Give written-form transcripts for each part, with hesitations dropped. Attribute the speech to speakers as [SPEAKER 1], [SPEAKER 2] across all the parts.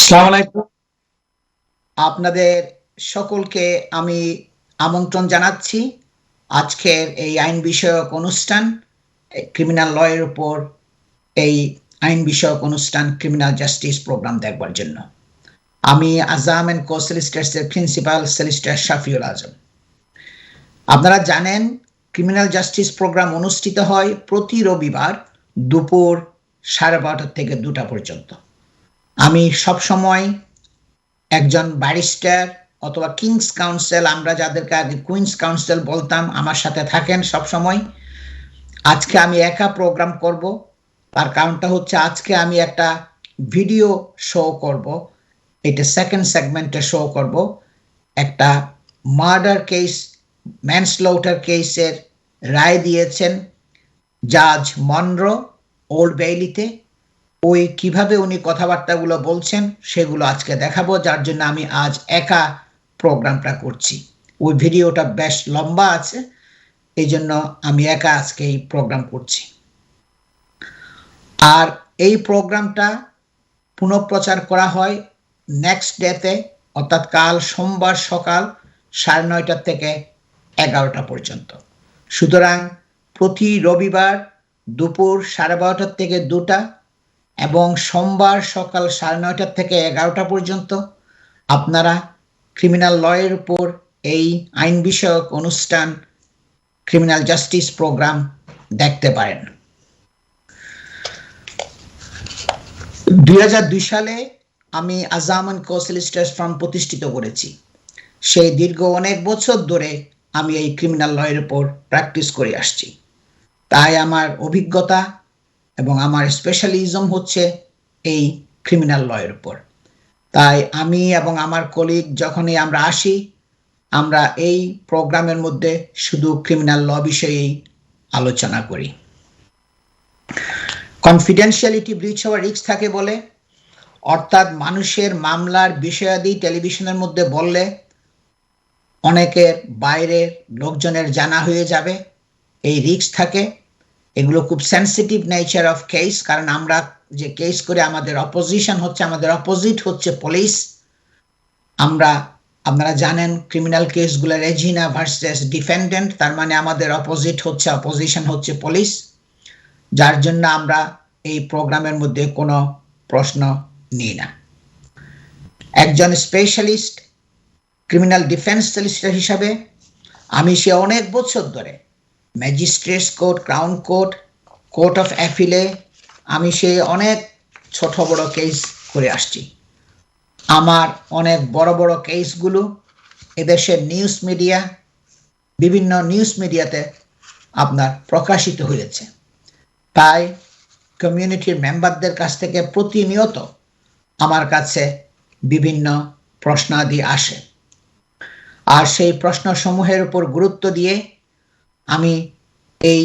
[SPEAKER 1] আসসালামু আলাইকুম। আপনাদের সকলকে আমি আমন্ত্রণ জানাচ্ছি আজকের এই আইন বিষয়ক অনুষ্ঠান, ক্রিমিনাল ল এর উপর এই আইন বিষয়ক অনুষ্ঠান ক্রিমিনাল জাস্টিস প্রোগ্রাম দেখবার জন্য। আমি আজাম অ্যান্ড কো সলিসিটরসের প্রিন্সিপাল সলিসিটর শাফিউল আজম। আপনারা জানেন ক্রিমিনাল জাস্টিস প্রোগ্রাম অনুষ্ঠিত হয় প্রতি রবিবার দুপুর 12:30 থেকে 2টা পর্যন্ত। আমি সবসময় একজন ব্যারিস্টার অথবা কিংস কাউন্সিল, আমরা যাদেরকে আগে কুইন্স কাউন্সিল বলতাম, আমার সাথে থাকেন সব সময়। আজকে আমি একা প্রোগ্রাম করব, তার কারণটা হচ্ছে আজকে আমি একটা ভিডিও শো করব। এটা সেকেন্ড সেগমেন্টে শো করব। একটা মার্ডার কেস, ম্যানস্লৌটার কেসের রায় দিয়েছেন জাজ মনরো ওল্ড বেইলিতে। ওই কিভাবে উনি কথাবার্তাগুলো বলছেন সেগুলো আজকে দেখাবো, যার জন্য আমি আজ একা প্রোগ্রামটা করছি। ওই ভিডিওটা বেশ লম্বা আছে, এই জন্য আমি একা আজকে এই প্রোগ্রাম করছি। আর এই প্রোগ্রামটা পুনঃপ্রচার করা হয় নেক্সট ডেতে, অর্থাৎ কাল সোমবার সকাল 9:30 থেকে 11টা পর্যন্ত। সুতরাং প্রতি রবিবার দুপুর 12:30 থেকে 2টা এবং সোমবার সকাল 9:30 থেকে 11টা পর্যন্ত আপনারা ক্রিমিনাল ল এর উপর এই আইন বিষয়ক অনুষ্ঠান ক্রিমিনাল জাস্টিস প্রোগ্রাম দেখতে পারেন। 2002 সালে আমি আজাম অ্যান্ড কো সলিসিটরস ফার্ম প্রতিষ্ঠিত করেছি। সেই দীর্ঘ অনেক বছর ধরে আমি এই ক্রিমিনাল ল এর উপর প্র্যাকটিস করে আসছি। তাই আমার অভিজ্ঞতা এবং আমার স্পেশালিজম হচ্ছে এই ক্রিমিনাল ল এর উপর। তাই আমি এবং আমার কলিগ যখনই আমরা আসি, আমরা এই প্রোগ্রামের মধ্যে শুধু ক্রিমিনাল ল বিষয়েই আলোচনা করি। কনফিডেন্সিয়ালিটি ব্রিচ হওয়ার রিস্ক থাকে বলে, অর্থাৎ মানুষের মামলার বিষয়াদি টেলিভিশনের মধ্যে বললে অনেকের বাইরের লোকজনের জানা হয়ে যাবে, এই রিস্ক থাকে। এগুলো খুব সেন্সিটিভ নেচার অফ কেস, কারণ আমরা যে কেস করে আমাদের অপোজিট হচ্ছে পুলিশ। আপনারা জানেন ক্রিমিনাল কেসগুলো রেজিনা ভার্সেস ডিফেন্ডেন্ট, তার মানে আমাদের অপোজিশন হচ্ছে পুলিশ, যার জন্য আমরা এই প্রোগ্রামের মধ্যে কোনো প্রশ্ন নিই না। একজন স্পেশালিস্ট ক্রিমিনাল ডিফেন্স সলিসিটর হিসাবে আমি সে অনেক বছর ধরে magistrates court, crown court, court of অ্যাপিলে আমি সে অনেক ছোট বড় কেস করে আসছি। আমার অনেক বড় বড় কেসগুলো এদেশের বিভিন্ন নিউজ মিডিয়াতে আপনার প্রকাশিত হয়েছে। তাই কমিউনিটির মেম্বারদের কাছ থেকে প্রতিনিয়ত আমার কাছে বিভিন্ন প্রশ্নাদি আসে, আর সেই প্রশ্নসমূহের উপর গুরুত্ব দিয়ে আমি এই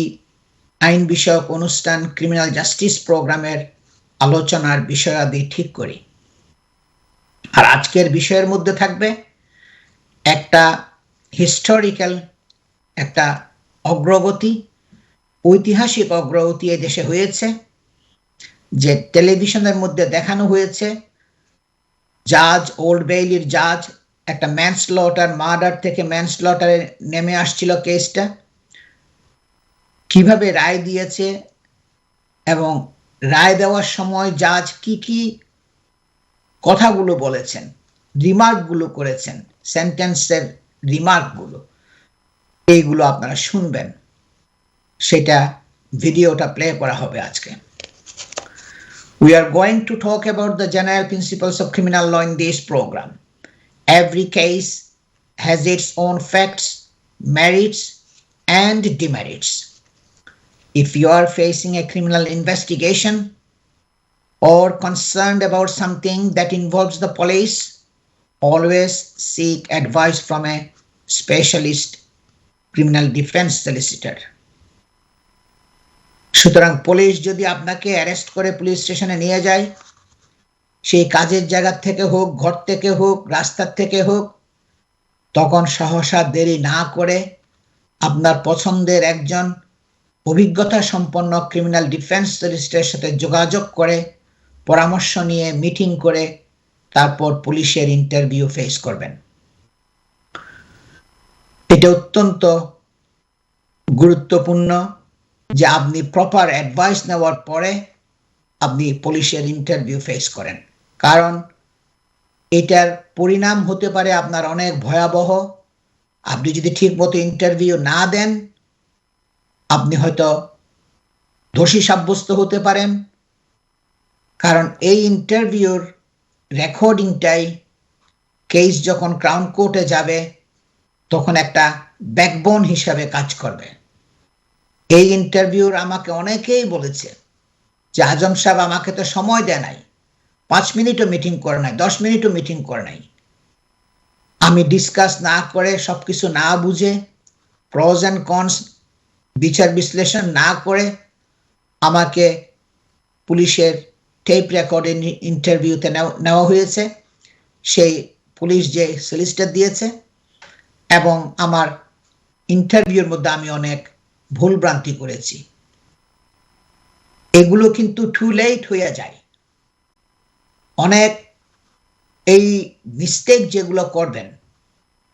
[SPEAKER 1] আইন বিষয়ক অনুষ্ঠান ক্রিমিনাল জাস্টিস প্রোগ্রামের আলোচনার বিষয়াদি ঠিক করি। আর আজকের বিষয়ের মধ্যে থাকবে একটা হিস্টোরিক্যাল, একটা অগ্রগতি, ঐতিহাসিক অগ্রগতি এই দেশে হয়েছে, যে টেলিভিশনের মধ্যে দেখানো হয়েছে। জাজ ওল্ড বেইলির জাজ একটা মার্ডার থেকে ম্যানস্লটারে নেমে আসছিল কেসটা, কিভাবে রায় দিয়েছে এবং রায় দেওয়ার সময় জাজ কি কি কথাগুলো বলেছেন, রিমার্কগুলো করেছেন, সেন্টেন্সের রিমার্কগুলো, এইগুলো আপনারা শুনবেন। সেটা ভিডিওটা প্লে করা হবে আজকে। We are going to talk about the general principles of criminal law in this program. Every case has its own facts, merits, and demerits. If you are facing a criminal investigation or concerned about something that involves the police, always seek advice from a specialist criminal defense solicitor. সুতরাং police যদি আপনাকে arrest করে police স্টেশনে নিয়ে যায়, সেই কাজের জায়গা থেকে হোক, ঘর থেকে হোক, রাস্তার থেকে হোক, তখন সহসা দেরি না করে আপনার পছন্দের একজন অভিজ্ঞতা সম্পন্ন ক্রিমিনাল ডিফেন্স সলিসিটরের সাথে যোগাযোগ করে পরামর্শ নিয়ে মিটিং করে তারপর পুলিশের ইন্টারভিউ ফেস করবেন। এটা অত্যন্ত গুরুত্বপূর্ণ যে আপনি প্রপার অ্যাডভাইস নেওয়ার পরে আপনি পুলিশের ইন্টারভিউ ফেস করেন, কারণ এটার পরিণাম হতে পারে আপনার অনেক ভয়াবহ। আপনি যদি ঠিকমতো ইন্টারভিউ না দেন, আপনি হয়তো দোষী সাব্যস্ত হতে পারেন, কারণ এই ইন্টারভিউর রেকর্ডিংটাই কেস যখন ক্রাউন কোর্টে যাবে তখন একটা ব্যাকবোন হিসাবে কাজ করবে। এই ইন্টারভিউর আমাকে অনেকেই বলেছে যে আজম সাহেব আমাকে তো সময় দেয় নাই, 5 মিনিটও মিটিং করে নাই, 10 মিনিটও মিটিং করে নাই। আমি ডিসকাস না করে, সবকিছু না বুঝে, প্রজ অ্যান্ড কনস বিচার বিশ্লেষণ না করে আমাকে পুলিশের টেপ রেকর্ডে ইন্টারভিউতে নেওয়া হয়েছে। সেই পুলিশ যে সলিসিটর দিয়েছে, এবং আমার ইন্টারভিউর মধ্যে আমি অনেক ভুলভ্রান্তি করেছি। এগুলো কিন্তু টু লেট হয়ে যায়। অনেক এই মিস্টেক যেগুলো করবেন,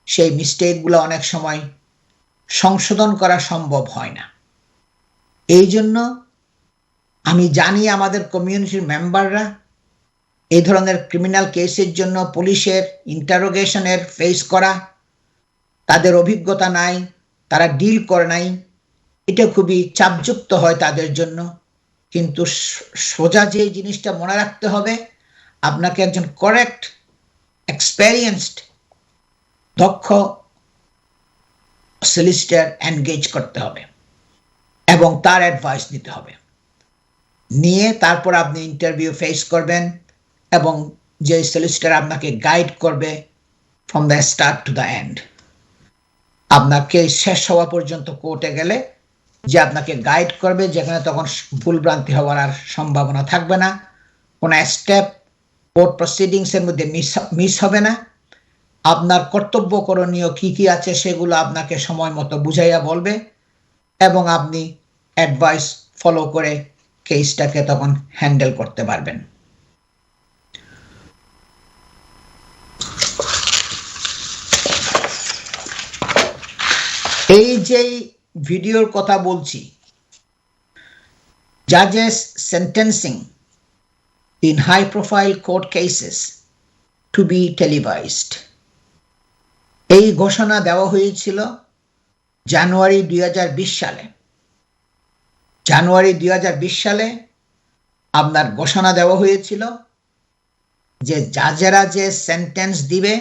[SPEAKER 1] সেই মিস্টেকগুলো অনেক সময় সংশোধন করা সম্ভব হয় না। এই জন্য আমি জানি আমাদের কমিউনিটির মেম্বাররা এই ধরনের ক্রিমিনাল কেসের জন্য পুলিশের ইন্টারোগেশনের ফেস করা, তাদের অভিজ্ঞতা নাই, তারা ডিল করে নাই, এটা খুবই চাপযুক্ত হয় তাদের জন্য। কিন্তু সোজা যে জিনিসটা মনে রাখতে হবে, আপনাকে একজন কারেক্ট এক্সপেরিয়েন্সড দক্ষ সলিসিটর এনগেজ করতে হবে এবং তার অ্যাডভাইস নিতে হবে। নিয়ে তারপর আপনি ইন্টারভিউ ফেস করবেন, এবং যে সলিসিটর আপনাকে গাইড করবে from the start to the end. আপনাকে শেষ হওয়া পর্যন্ত কোর্টে গেলে যে আপনাকে গাইড করবে, যেখানে তখন ভুলভ্রান্তি হওয়ার আর সম্ভাবনা থাকবে না। কোনো স্টেপ কোর্ট প্রসিডিংসের মধ্যে মিস হবে না। আপনার কর্তব্য করণীয় কি কি আছে সেগুলো আপনাকে সময় মতো বুঝাইয়া বলবে, এবং আপনি অ্যাডভাইস ফলো করে কেসটাকে তখন হ্যান্ডেল করতে পারবেন। এই যে ভিডিওর কথা বলছি, জাজেস sentencing in high profile court cases to be televised, এই ঘোষণা দেওয়া হয়েছিল জানুয়ারি 2020 সালে। জানুয়ারি 2020 সালে আপনার ঘোষণা দেওয়া হয়েছিল যে জাজেরা যে সেন্টেন্স দিবে,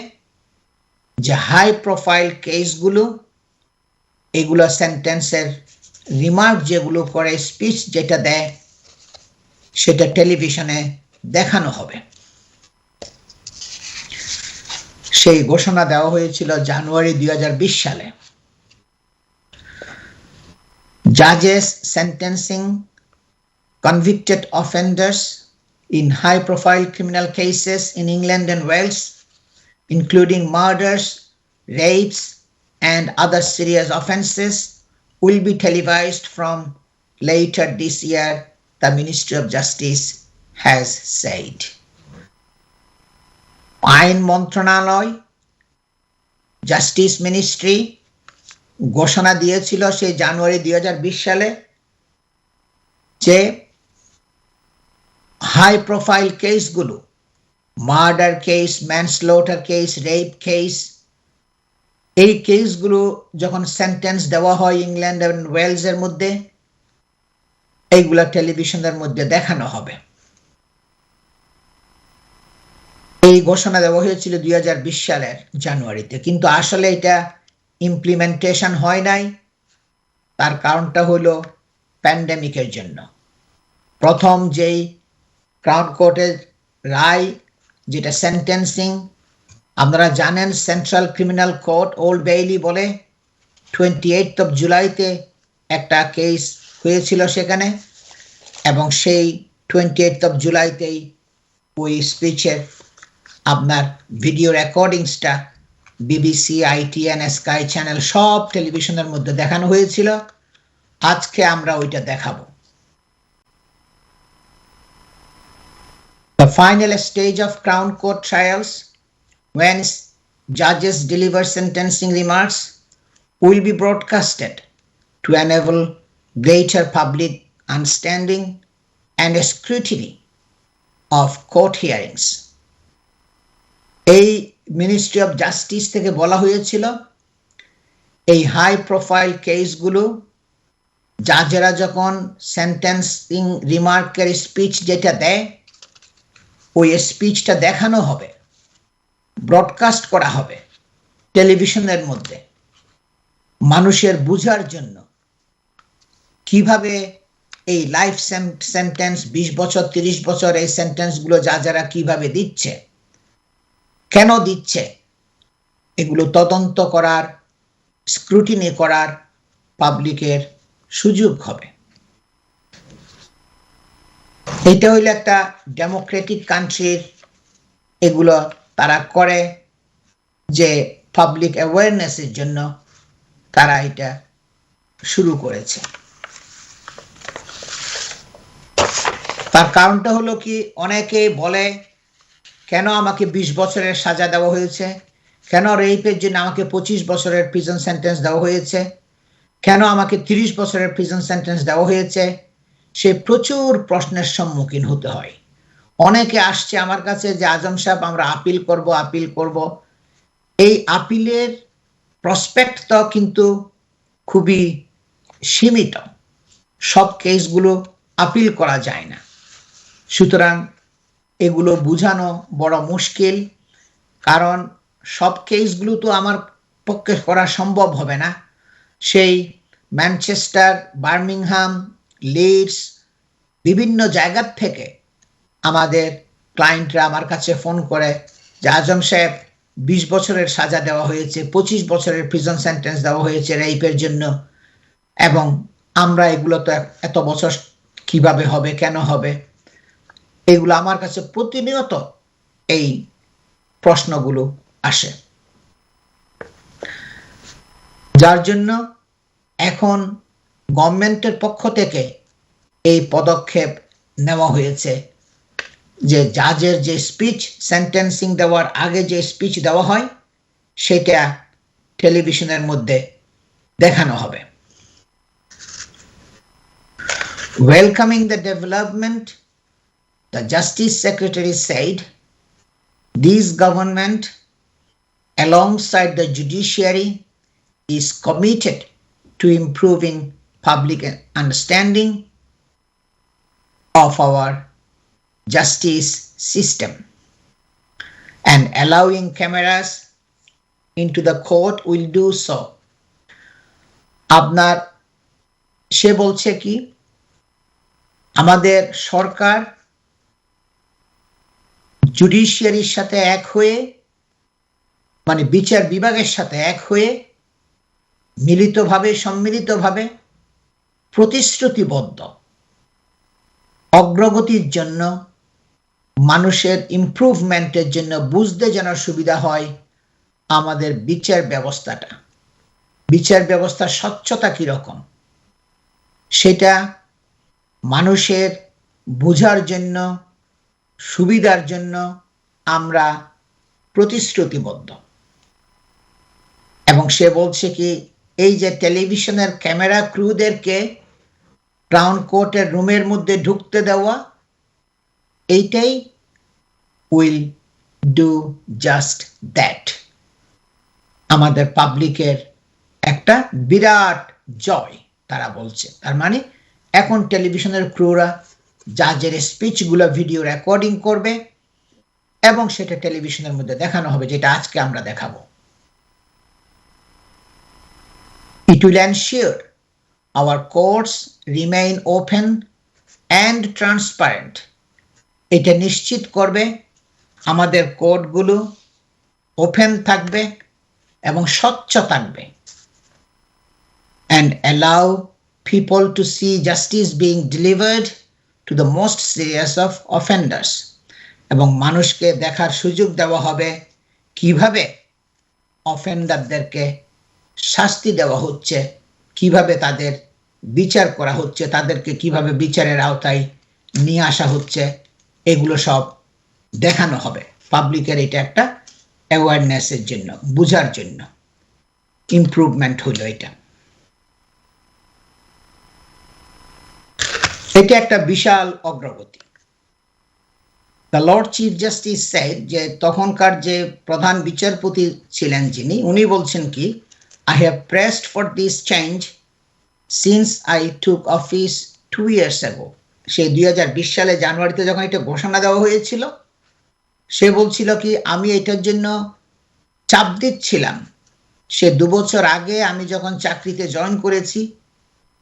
[SPEAKER 1] যে হাই প্রোফাইল কেসগুলো, এগুলো সেন্টেন্সের রিমার্ক যেগুলো করে, স্পিচ যেটা দেয়, সেটা টেলিভিশনে দেখানো হবে। সেই ঘোষণা দেওয়া হয়েছিল জানুয়ারি 2020 সালে। জাজেস sentencing convicted offenders in high-profile criminal cases in England and Wales, including murders, rapes, and other serious offences, will be televised from later this year, the Ministry of Justice has said. আইন মন্ত্রণালয়, justice ministry ঘোষণা দিয়েছিল সেই জানুয়ারি 2020 সালে যে high profile কেসগুলো, murder case, manslaughter case, rape case, এই কেসগুলো যখন সেন্টেন্স দেওয়া হয় ইংল্যান্ড এবং ওয়েলসের মধ্যে, এইগুলা টেলিভিশনের মধ্যে দেখানো হবে। এই ঘোষণা দেওয়া হয়েছিল 2020 সালের জানুয়ারিতে, কিন্তু আসলে এটা ইমপ্লিমেন্টেশন হয় নাই। তার কারণটা হলো প্যান্ডেমিকের জন্য। প্রথম যেই ক্রাউন কোর্টের রায়, যেটা সেন্টেন্সিং, আপনারা জানেন central Criminal court old Bailey বলে 28 জুলাইতে একটা কেস হয়েছিল সেখানে, এবং সেই 28 জুলাইতেই ওই স্পিচের আপনার ভিডিও রেকর্ডিংসটা বিবিসি, ITN, স্কাই চ্যানেল সব টেলিভিশনের মধ্যে দেখানো হয়েছিল। আজকে আমরা ওইটা দেখাবো। The final stage of Crown Court trials, when judges deliver sentencing remarks, will be broadcasted to enable greater public understanding and scrutiny of court hearings. এই মিনিস্ট্রি অফ জাস্টিস থেকে বলা হয়েছিল এই হাই প্রোফাইল কেসগুলো জাজেরা যখন সেন্টেন্সিং রিমার্কের স্পিচ যেটা দেয় ওই স্পিচটা দেখানো হবে, ব্রডকাস্ট করা হবে টেলিভিশনের মধ্যে মানুষের বুঝার জন্য কিভাবে এই লাইফ সেন্টেন্স 20 বছর 30 বছর এই সেন্টেন্সগুলো যারা কিভাবে দিচ্ছে, কেন দিচ্ছে, এগুলো তদন্ত করার, স্ক্রুটিনি করার পাবলিকের সুযোগ হবে। এটা হইল একটা ডেমোক্রেটিক কান্ট্রির এগুলো তারা করে যে পাবলিক অ্যাওয়ারনেসের জন্য তারা এটা শুরু করেছে। তার কারণটা হলো কি, অনেকে বলে কেন আমাকে 20 বছরের সাজা দেওয়া হয়েছে, কেন রেপের জন্য আমাকে 25 বছরের প্রিজন সেন্টেন্স দেওয়া হয়েছে, কেন আমাকে 30 বছরের প্রিজন সেন্টেন্স দেওয়া হয়েছে, সে প্রচুর প্রশ্নের সম্মুখীন হতে হয়। অনেকে আসছে আমার কাছে যে আজম সাহেব আমরা আপিল করব। এই আপিলের প্রসপেক্ট তো কিন্তু খুবই সীমিত, সব কেসগুলো আপিল করা যায় না, সুতরাং এগুলো বুঝানো বড় মুশকিল, কারণ সব কেসগুলো তো আমার পক্ষে করা সম্ভব হবে না। সেই ম্যানচেস্টার, বার্মিংহাম, লিডস, বিভিন্ন জায়গার থেকে আমাদের ক্লায়েন্টরা আমার কাছে ফোন করে যে আজম সাহেব 20 বছরের সাজা দেওয়া হয়েছে, 25 বছরের প্রিজন সেন্টেন্স দেওয়া হয়েছে রেপের জন্য, এবং আমরা এগুলো তো এত বছর কিভাবে হবে, কেন হবে, এগুলো আমার কাছে প্রতিনিয়ত এই প্রশ্নগুলো আসে। যার জন্য এখন গভর্নমেন্টের পক্ষ থেকে এই পদক্ষেপ নেওয়া হয়েছে যে জাজের যে স্পিচ, সেন্টেন্সিং দেওয়ার আগে যে স্পিচ দেওয়া হয় সেটা টেলিভিশনের মধ্যে দেখানো হবে। Welcoming the development, the Justice Secretary said, this government, alongside the judiciary, is committed to improving public understanding of our justice system, and allowing cameras into the court will do so. আপনার সে বলছে কি, আমাদের সরকার জুডিশিয়ারির সাথে এক হয়ে, মানে বিচার বিভাগের সাথে এক হয়ে মিলিতভাবে, সম্মিলিতভাবে প্রতিশ্রুতিবদ্ধ অগ্রগতির জন্য, মানুষের ইমপ্রুভমেন্টের জন্য, বুঝতে যেন সুবিধা হয় আমাদের বিচার ব্যবস্থাটা, বিচার ব্যবস্থার স্বচ্ছতা কিরকম সেটা মানুষের বোঝার জন্য, সুবিধার জন্য আমরা প্রতিশ্রুতিবদ্ধ। এবং সে বলছে কি, এই যে টেলিভিশনের ক্যামেরা ক্রুদেরকে ক্রাউন কোর্টের রুমের মধ্যে ঢুকতে দেওয়া, এইটাই উইল ডু জাস্ট দ্যাট। আমাদের পাবলিকের একটা বিরাট জয় তারা বলছে। তার মানে এখন টেলিভিশনের ক্রুরা জাজের স্পিচগুলো ভিডিও রেকর্ডিং করবে এবং সেটা টেলিভিশনের মধ্যে দেখানো হবে, যেটা আজকে আমরা দেখাবো। It will ensure our courts remain open and transparent. এটা নিশ্চিত করবে আমাদের কোর্টগুলো ওপেন থাকবে এবং স্বচ্ছ থাকবে, and allow people to see justice being delivered to the most serious of offenders. এবং মানুষকে দেখার সুযোগ দেওয়া হবে কিভাবে অফেন্ডারদেরকে শাস্তি দেওয়া হচ্ছে, কিভাবে তাদের বিচার করা হচ্ছে, তাদেরকে কিভাবে বিচারের আওতায় নিয়ে আসা হচ্ছে, এগুলো সব দেখানো হবে পাবলিকের। এটা একটা অ্যাওয়ারনেসের জন্য, বুঝার জন্য ইমপ্রুভমেন্ট হলো এটা। এটা একটা বিশাল অগ্রগতি। The Lord Chief Justice said, যে তখনকার যে প্রধান বিচারপতি ছিলেন যিনি, উনি বলছেন কি, I have pressed for this change since I took office 2 years ago। সে 2020 সালে জানুয়ারিতে যখন এটা ঘোষণা দেওয়া হয়েছিল, সে বলছিল কি, আমি এটার জন্য চাপ দিচ্ছিলাম সে 2 বছর আগে আমি যখন চাকরিতে জয়েন করেছি,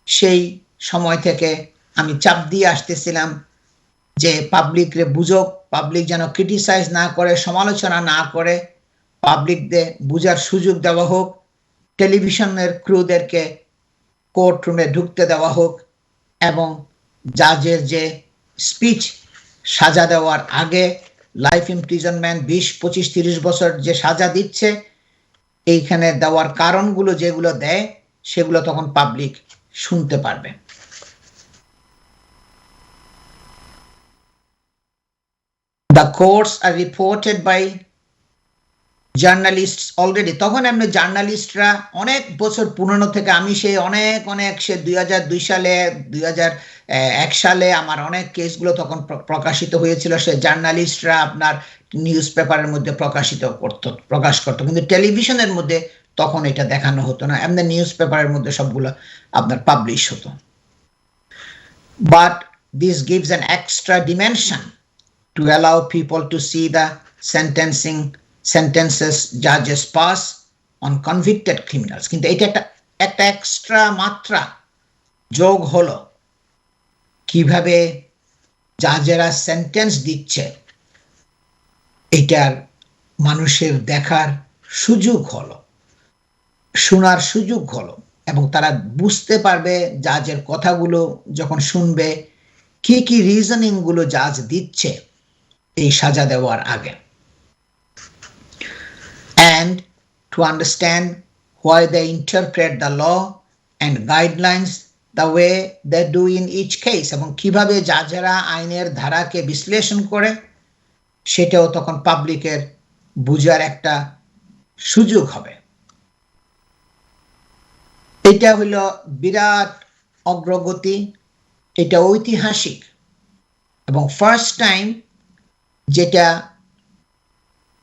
[SPEAKER 1] সেই সময় থেকে আমি চাপ দিয়ে আসতেছিলাম যে পাবলিকরে বুঝক, পাবলিক যেন ক্রিটিসাইজ না করে, সমালোচনা না করে, পাবলিকদের বুঝার সুযোগ দেওয়া হোক, টেলিভিশনের ক্রুদেরকে কোর্ট রুমে ঢুকতে দেওয়া হোক, এবং জাজের যে স্পিচ সাজা দেওয়ার আগে লাইফ ইমপ্রিজনমেন্ট 20, 25, 30 বছর যে সাজা দিচ্ছে, এইখানে দেওয়ার কারণগুলো যেগুলো দেয় সেগুলো তখন পাবলিক শুনতে পারবে। The courts are reported by journalist already. তখন এমনি জার্নালিস্টরা অনেক বছর পুরনো থেকে, আমি সেই অনেক সে 2002 সালে 2001 সালে আমার অনেক কেসগুলো তখন প্রকাশিত হয়েছিল। সে জার্নালিস্টরা আপনার নিউজ পেপারের মধ্যে প্রকাশ করতো, কিন্তু টেলিভিশনের মধ্যে তখন এটা দেখানো হতো না, এমনি নিউজ পেপারের মধ্যে সবগুলো আপনার পাবলিশ হতো। But this gives an extra dimension to allow people to see the sentences judges pass on convicted criminals. কিন্তু এটা একটা এক্সট্রা মাত্রা যোগ হলো, কিভাবে জাজেরা সেন্টেন্স দিচ্ছে এটার মানুষের দেখার সুযোগ হলো, শোনার সুযোগ হলো, এবং তারা বুঝতে পারবে জাজের কথাগুলো যখন শুনবে কি কি রিজনিং গুলো জাজ দিচ্ছে এই সাজা দেওয়ার আগে, and to understand why they interpret the law and guidelines the way they do in each case, এবং কিভাবে জাজেরা আইনের ধারাকে বিশ্লেষণ করে সেটাও তখন পাবলিকের বুঝার একটা সুযোগ হবে। এটা হলো বিরাট অগ্রগতি, এটা ঐতিহাসিক, এবং ফার্স্ট টাইম যেটা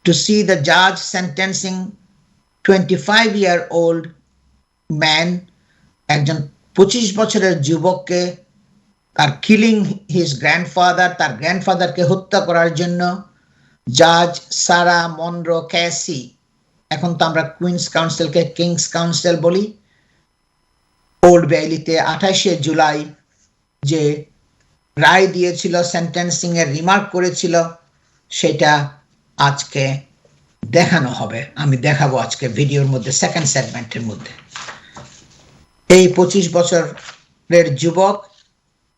[SPEAKER 1] to see the judge sentencing 25-year-old man, একজন 25 বছরের যুবককে, তার কিলিং হিজ গ্র্যান্ডফাদার, তার গ্র্যান্ডফাদারকে হত্যা করার জন্য জাজ সারা মনরো ক্যাসি, এখন তো আমরা কুইন্স কাউন্সিলকে কিংস কাউন্সিল বলি, ওল্ড বেইলিতে 28শে জুলাই যে রায় দিয়েছিল, সেন্টেন্সিং এর রিমার্ক করেছিল, সেটা আজকে দেখানো হবে। আমি দেখাবো আজকে ভিডিওর মধ্যে, সেকেন্ড সেগমেন্টের মধ্যে। এই 25 বছরের যুবক,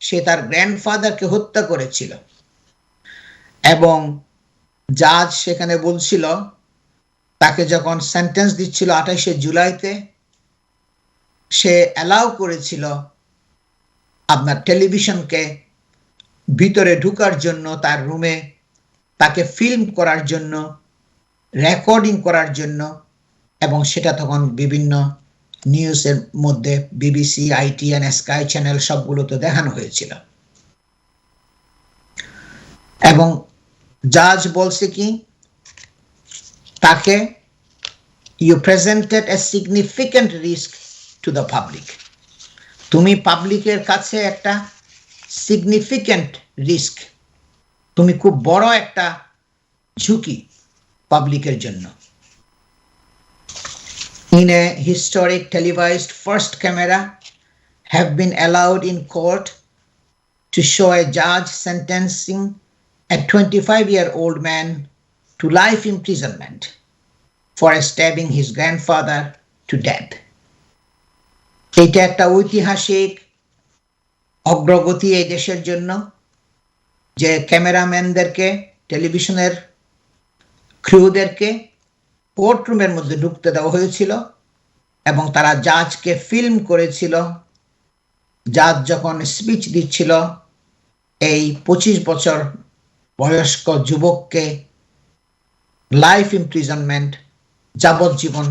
[SPEAKER 1] সে তার গ্র্যান্ডফাদারকে হত্যা করেছিল, এবং জাজ সেখানে বলছিল, তাকে যখন সেন্টেন্স দিচ্ছিল 28শে জুলাইতে, সে অ্যালাউ করেছিল আপনার টেলিভিশনকে ভিতরে ঢুকার জন্য, তার রুমে তাকে ফিল্ম করার জন্য, রেকর্ডিং করার জন্য, এবং সেটা তখন বিভিন্ন নিউজের মধ্যে বিবিসি, ITN, স্কাই চ্যানেল সবগুলোতে দেখানো হয়েছিল। এবং জাজ বলছে কি, তাকে you presented a significant risk to the public, তুমি পাবলিকের কাছে একটা সিগনিফিক্যান্ট রিস্ক, তুমি খুব বড় একটা ঝুঁকি পাবলিকের জন্য। In a historic televised first camera have been allowed in court to show a judge sentencing a 25-year-old man to life imprisonment for stabbing his grandfather to death. এটা একটা ঐতিহাসিক অগ্রগতি এই দেশের জন্য, যে ক্যামেরাম্যানদেরকে, টেলিভিশনের ক্রুদেরকে কোর্ট রুমের মধ্যে ঢুকতে দেওয়া হয়েছিল, এবং তারা জাজকে ফিল্ম করেছিল, জাজ যখন স্পিচ দিচ্ছিল এই 25 বছর বয়স্ক যুবককে লাইফ ইমপ্রিজনমেন্ট, যাবজ্জীবন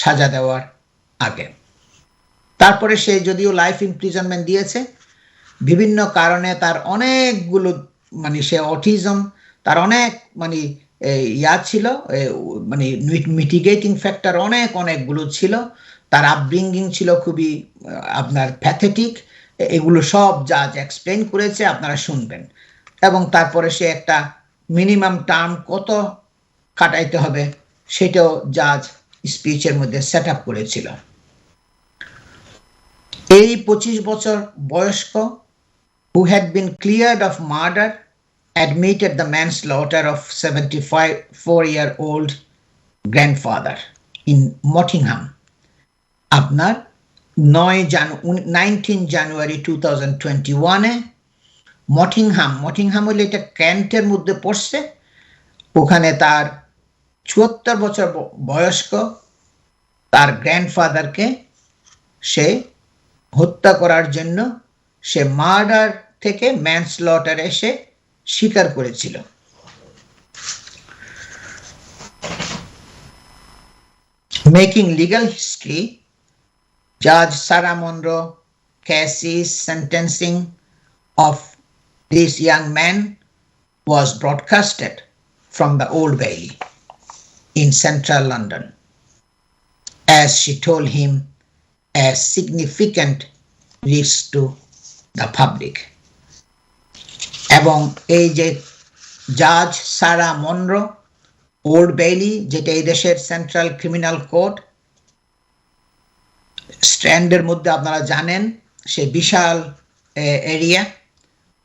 [SPEAKER 1] সাজা দেওয়ার আগে। তারপরে সে যদিও লাইফ ইমপ্রিজনমেন্ট দিয়েছে, বিভিন্ন কারণে তার অনেকগুলো সে অটিজম, তার অনেক ছিল, মিটিগেটিং ফ্যাক্টর অনেকগুলো ছিল। তার আপব্রিঙ্গিং ছিল খুবই আপনার প্যাথেটিক। এগুলো সব জাজ এক্সপ্লেন করেছে, আপনারা শুনবেন। এবং তারপরে সে একটা মিনিমাম টার্ম কত কাটাইতে হবে সেটাও জাজ স্পিচের মধ্যে সেট আপ করেছিল। এই 25 বছর বয়স্ক, who had been cleared of murder, admitted the manslaughter of 74-year-old grandfather in Mottingham আপনার 19 জানুয়ারি 2021-এ মটিংহাম হলে এটা ক্যান্টের মধ্যে পড়ছে। ওখানে তার 74 বছর বয়স্ক তার গ্র্যান্ডফাদারকে সে হত্যা করার জন্য সে মার্ডার থেকে ম্যানস্লটার এসে স্বীকার করেছিল। মেকিং লিগাল হিস্ট্রি, জাজ Sarah Munro Casey's sentencing of this young man was broadcasted from the Old Bailey in central London, as she told him a significant risk to the public. এবং এই যে জাজ Sarah Munro, old Bailey, যেটা এই দেশের central Criminal court, স্ট্র্যান্ডের মধ্যে আপনারা জানেন সে বিশাল এরিয়া।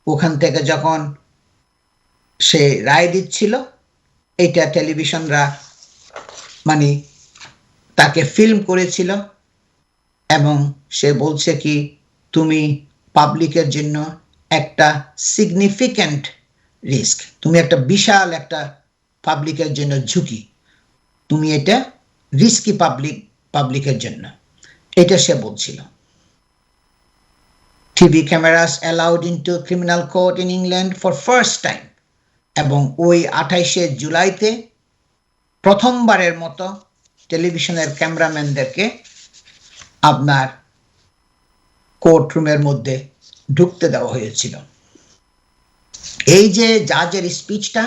[SPEAKER 1] ওখান থেকে যখন সে রায় দিচ্ছিল, এটা টেলিভিশনরা তাকে ফিল্ম করেছিল এবং সে বলছে কি, তুমি পাবলিকের জন্য একটা সিগনিফিক্যান্ট রিস্ক, তুমি একটা বিশাল একটা পাবলিকের জন্য ঝুঁকি, তুমি এটা রিস্কি পাবলিকের জন্য, এটা সে বলছিল। TV cameras allowed into criminal court in England for first time, এবং ওই 28শে জুলাইতে প্রথমবারের মতো টেলিভিশনের ক্যামেরাম্যানদেরকে আপনার কোর্টরুমের মধ্যে ঢুকতে দেওয়া হয়েছিল। এই যে জাজের স্পিচটা,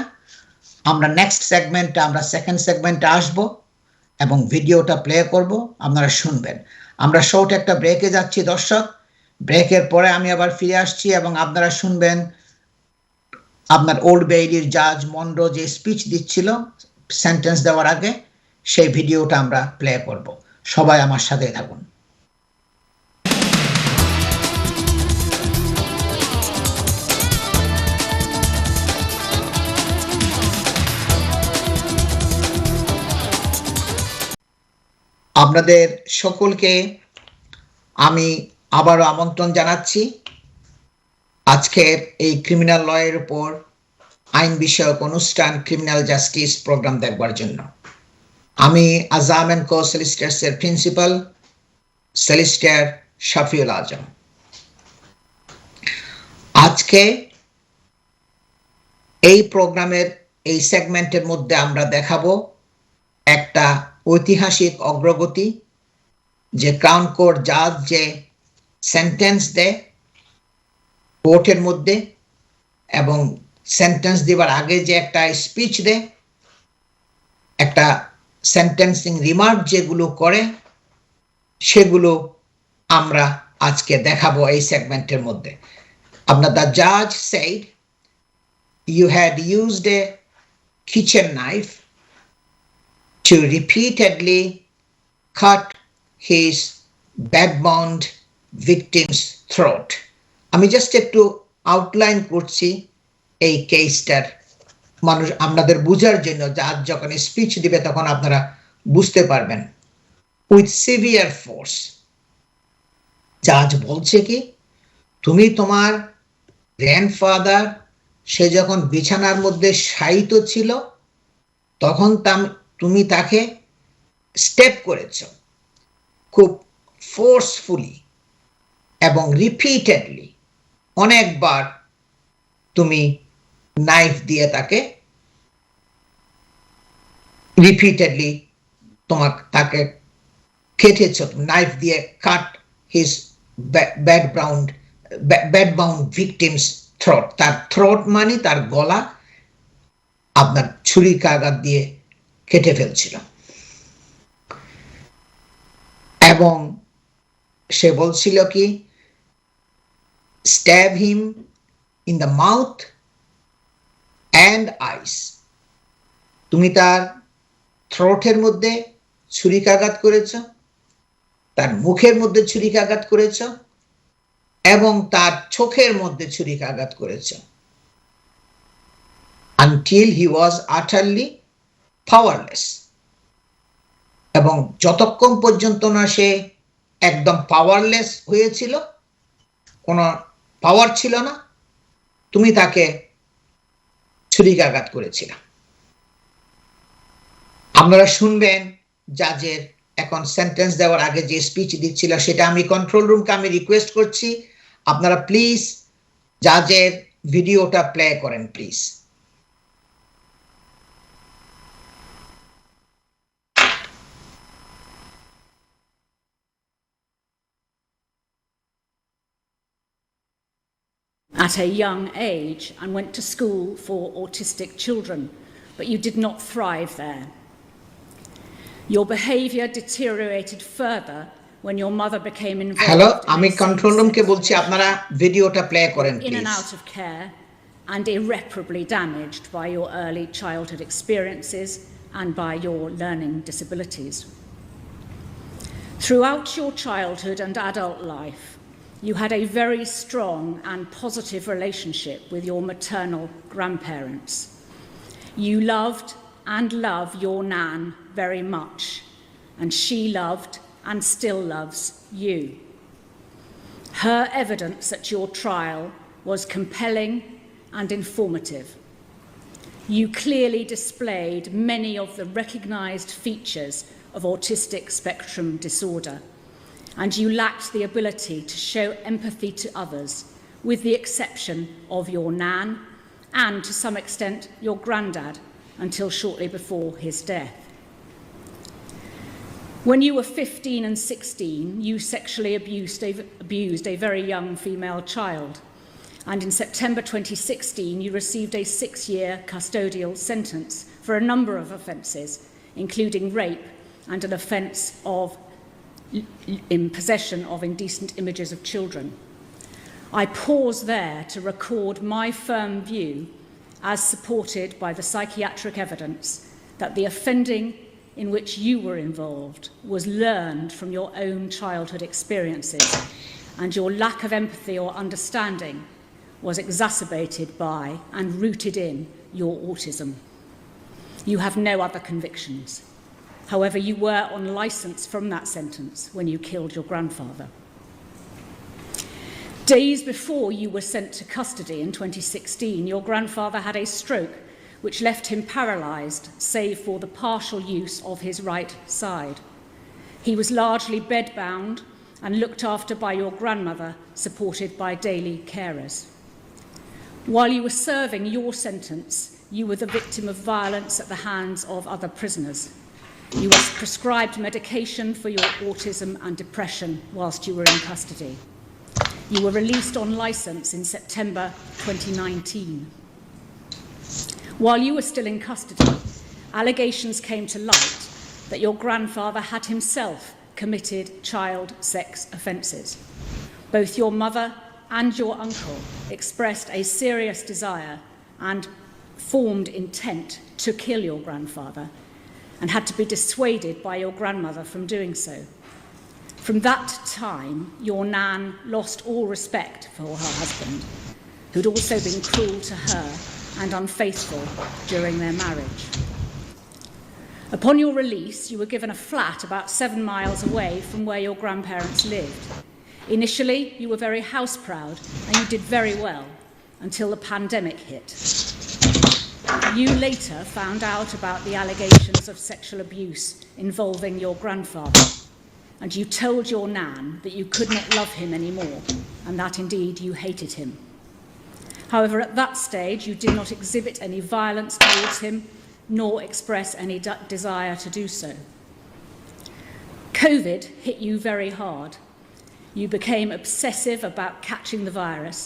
[SPEAKER 1] আমরা নেক্সট সেগমেন্টে, আমরা সেকেন্ড সেগমেন্টে আসব এবং ভিডিওটা প্লে করব, আপনারা শুনবেন। আমরা শর্ট একটা ব্রেকে যাচ্ছি দর্শক, ব্রেকের পরে আমি আবার ফিরে আসছি এবং আপনারা শুনবেন আপনার ওল্ড বেইলির জাজ মনরো যে স্পিচ দিচ্ছিল সেন্টেন্স দেওয়ার আগে, সেই ভিডিওটা আমরা প্লে করব। সবাই আমার সাথে থাকুন। আপনাদের সকলকে আমি আবারও আমন্ত্রণ জানাচ্ছি আজকের এই ক্রিমিনাল লয়ের উপর আইন বিষয়ক অনুষ্ঠান ক্রিমিনাল জাস্টিস প্রোগ্রাম দেখবার জন্য। আমি আজাম এন্ড কো সলিসিটার্সের প্রিন্সিপাল সলিসিটার শাফিউল আজম। আজকে এই প্রোগ্রামের এই সেগমেন্টের মধ্যে আমরা দেখাবো একটা ঐতিহাসিক অগ্রগতি, যে ক্রাউন কোর্ট জাজ যে সেন্টেন্স দেয় কোর্টের মধ্যে এবং সেন্টেন্স দেওয়ার আগে যে একটা স্পিচ দেয়, একটা সেন্টেন্সিং রিমার্ক যেগুলো করে, সেগুলো আমরা আজকে দেখাবো এই সেগমেন্টের মধ্যে। আপনার দ্য জাজ shed you had used a kitchen knife to repeatedly cut his backbound victim's throat. আমি জাস্ট একটু আউটলাইন করছি এই কেসটার, মানুষ আপনাদের বুঝার জন্য, জাজ যখন স্পিচ দিবে তখন আপনারা বুঝতে পারবেন। উইথ সিভিয়ার ফোর্স, জাজ বলছে কি, তুমি তোমার গ্র্যান্ডফাদার সে যখন বিছানার মধ্যে শায়িত ছিল তখন তুমি তাকে স্টেপ করেছ খুব ফোর্সফুলি এবং রিপিটেডলি, অনেকবার তুমি নাইফ দিয়ে তাকে রিপিটেডলি তাকে কেটেছ, নাইফ দিয়ে cut his bed bound victim's throat, তার থ্রোট মানে তার গলা আপনার ছুরিকাঘাত দিয়ে কেটে ফেলছিল। এবং সে বলছিল কি, stab him in the mouth and eyes, তুমি তার থ্রোটের মধ্যে ছুরিকাঘাত করেছ, তার মুখের মধ্যে ছুরিকাঘাত করেছ এবং তার চোখের মধ্যে ছুরিকাঘাত করেছ, until he was utterly powerless, এবং যতক্ষণ পর্যন্ত না সে একদম পাওয়ারলেস হয়েছিল, কোনো পাওয়ার ছিল না, তুমি তাকে ছুরিকাঘাত করেছিল। আপনারা শুনবেন জাজের এখন সেন্টেন্স দেওয়ার আগে যে স্পিচ দিচ্ছিল সেটা। আমি কন্ট্রোল রুমকে আমি রিকোয়েস্ট করছি আপনারা প্লিজ জাজের ভিডিওটা প্লে করেন please.
[SPEAKER 2] At a young age and went to school for autistic children, but you did not thrive there. Your behavior deteriorated further when your mother became involved.
[SPEAKER 1] Hello, আমি control রুমকে বলছি আপনারা ভিডিওটা play করেন
[SPEAKER 2] in and out of care and irreparably damaged by your early childhood experiences and by your learning disabilities. Throughout your childhood and adult life, you had a very strong and positive relationship with your maternal grandparents. You loved and love your Nan very much, and she loved and still loves you. Her evidence at your trial was compelling and informative. You clearly displayed many of the recognized features of autistic spectrum disorder, and you lacked the ability to show empathy to others, with the exception of your Nan and, to some extent, your granddad, until shortly before his death. When you were 15 and 16, you sexually abused a very young female child, and in September 2016, you received a 6-year custodial sentence for a number of offences, including rape and an offence of in possession of indecent images of children. I pause there to record my firm view, as supported by the psychiatric evidence, that the offending in which you were involved was learned from your own childhood experiences, and your lack of empathy or understanding was exacerbated by and rooted in your autism. You have no other convictions. However, you were on licence from that sentence when you killed your grandfather. Days before you were sent to custody in 2016, your grandfather had a stroke which left him paralysed, save for the partial use of his right side. He was largely bedbound and looked after by your grandmother, supported by daily carers. While you were serving your sentence, you were the victim of violence at the hands of other prisoners. You were prescribed medication for your autism and depression whilst you were in custody. You were released on licence in September 2019. While you were still in custody, allegations came to light that your grandfather had himself committed child sex offences. Both your mother and your uncle expressed a serious desire and formed intent to kill your grandfather, and had to be dissuaded by your grandmother from doing so. From that time, your Nan lost all respect for her husband, who'd also been cruel to her and unfaithful during their marriage. Upon your release, you were given a flat about 7 miles away from where your grandparents lived. Initially, you were very house-proud and you did very well until the pandemic hit. You later found out about the allegations of sexual abuse involving your grandfather, and you told your Nan that you could not love him anymore, and that indeed you hated him. However, at that stage, you did not exhibit any violence towards him, nor express any desire to do so. COVID hit you very hard. You became obsessive about catching the virus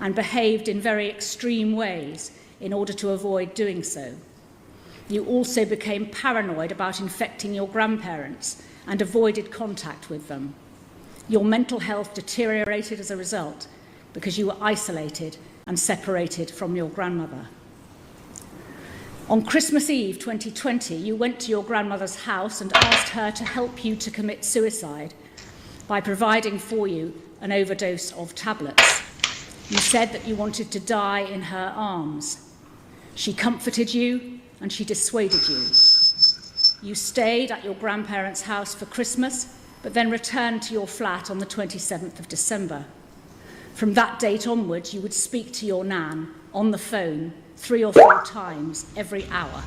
[SPEAKER 2] and behaved in very extreme ways in order to avoid doing so. You also became paranoid about infecting your grandparents and avoided contact with them. Your mental health deteriorated as a result because you were isolated and separated from your grandmother. On Christmas Eve 2020, you went to your grandmother's house and asked her to help you to commit suicide by providing for you an overdose of tablets. You said that you wanted to die in her arms. She comforted you and she dissuaded you. You stayed at your grandparents' house for Christmas, but then returned to your flat on the 27th of December. From that date onwards, you would speak to your nan on the phone 3 or 4 times every hour.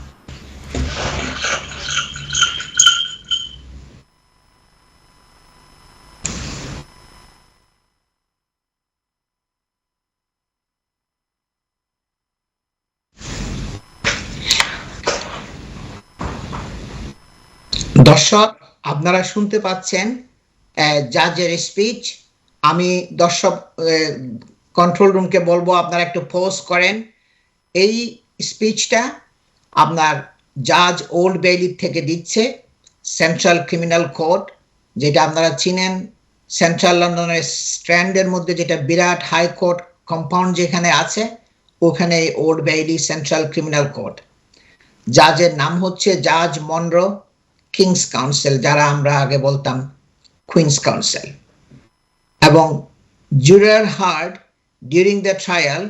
[SPEAKER 1] দর্শক, আপনারা শুনতে পাচ্ছেন জাজের speech. আমি দর্শক control রুমকে বলবো আপনারা একটু pause করেন। এই স্পিচটা আপনার জাজ ওল্ড বেইলি থেকে দিচ্ছে, সেন্ট্রাল ক্রিমিনাল কোর্ট, যেটা আপনারা চিনেন সেন্ট্রাল লন্ডনের স্ট্র্যান্ডের মধ্যে যেটা বিরাট হাইকোর্ট কম্পাউন্ড যেখানে আছে, ওখানে Old Bailey Central Criminal Court. জাজের নাম হচ্ছে জাজ মনরো, কিংস কাউন্সিল, যারা আমরা আগে বলতাম কুইন্স কাউন্সিল। এবং juror heard during the trial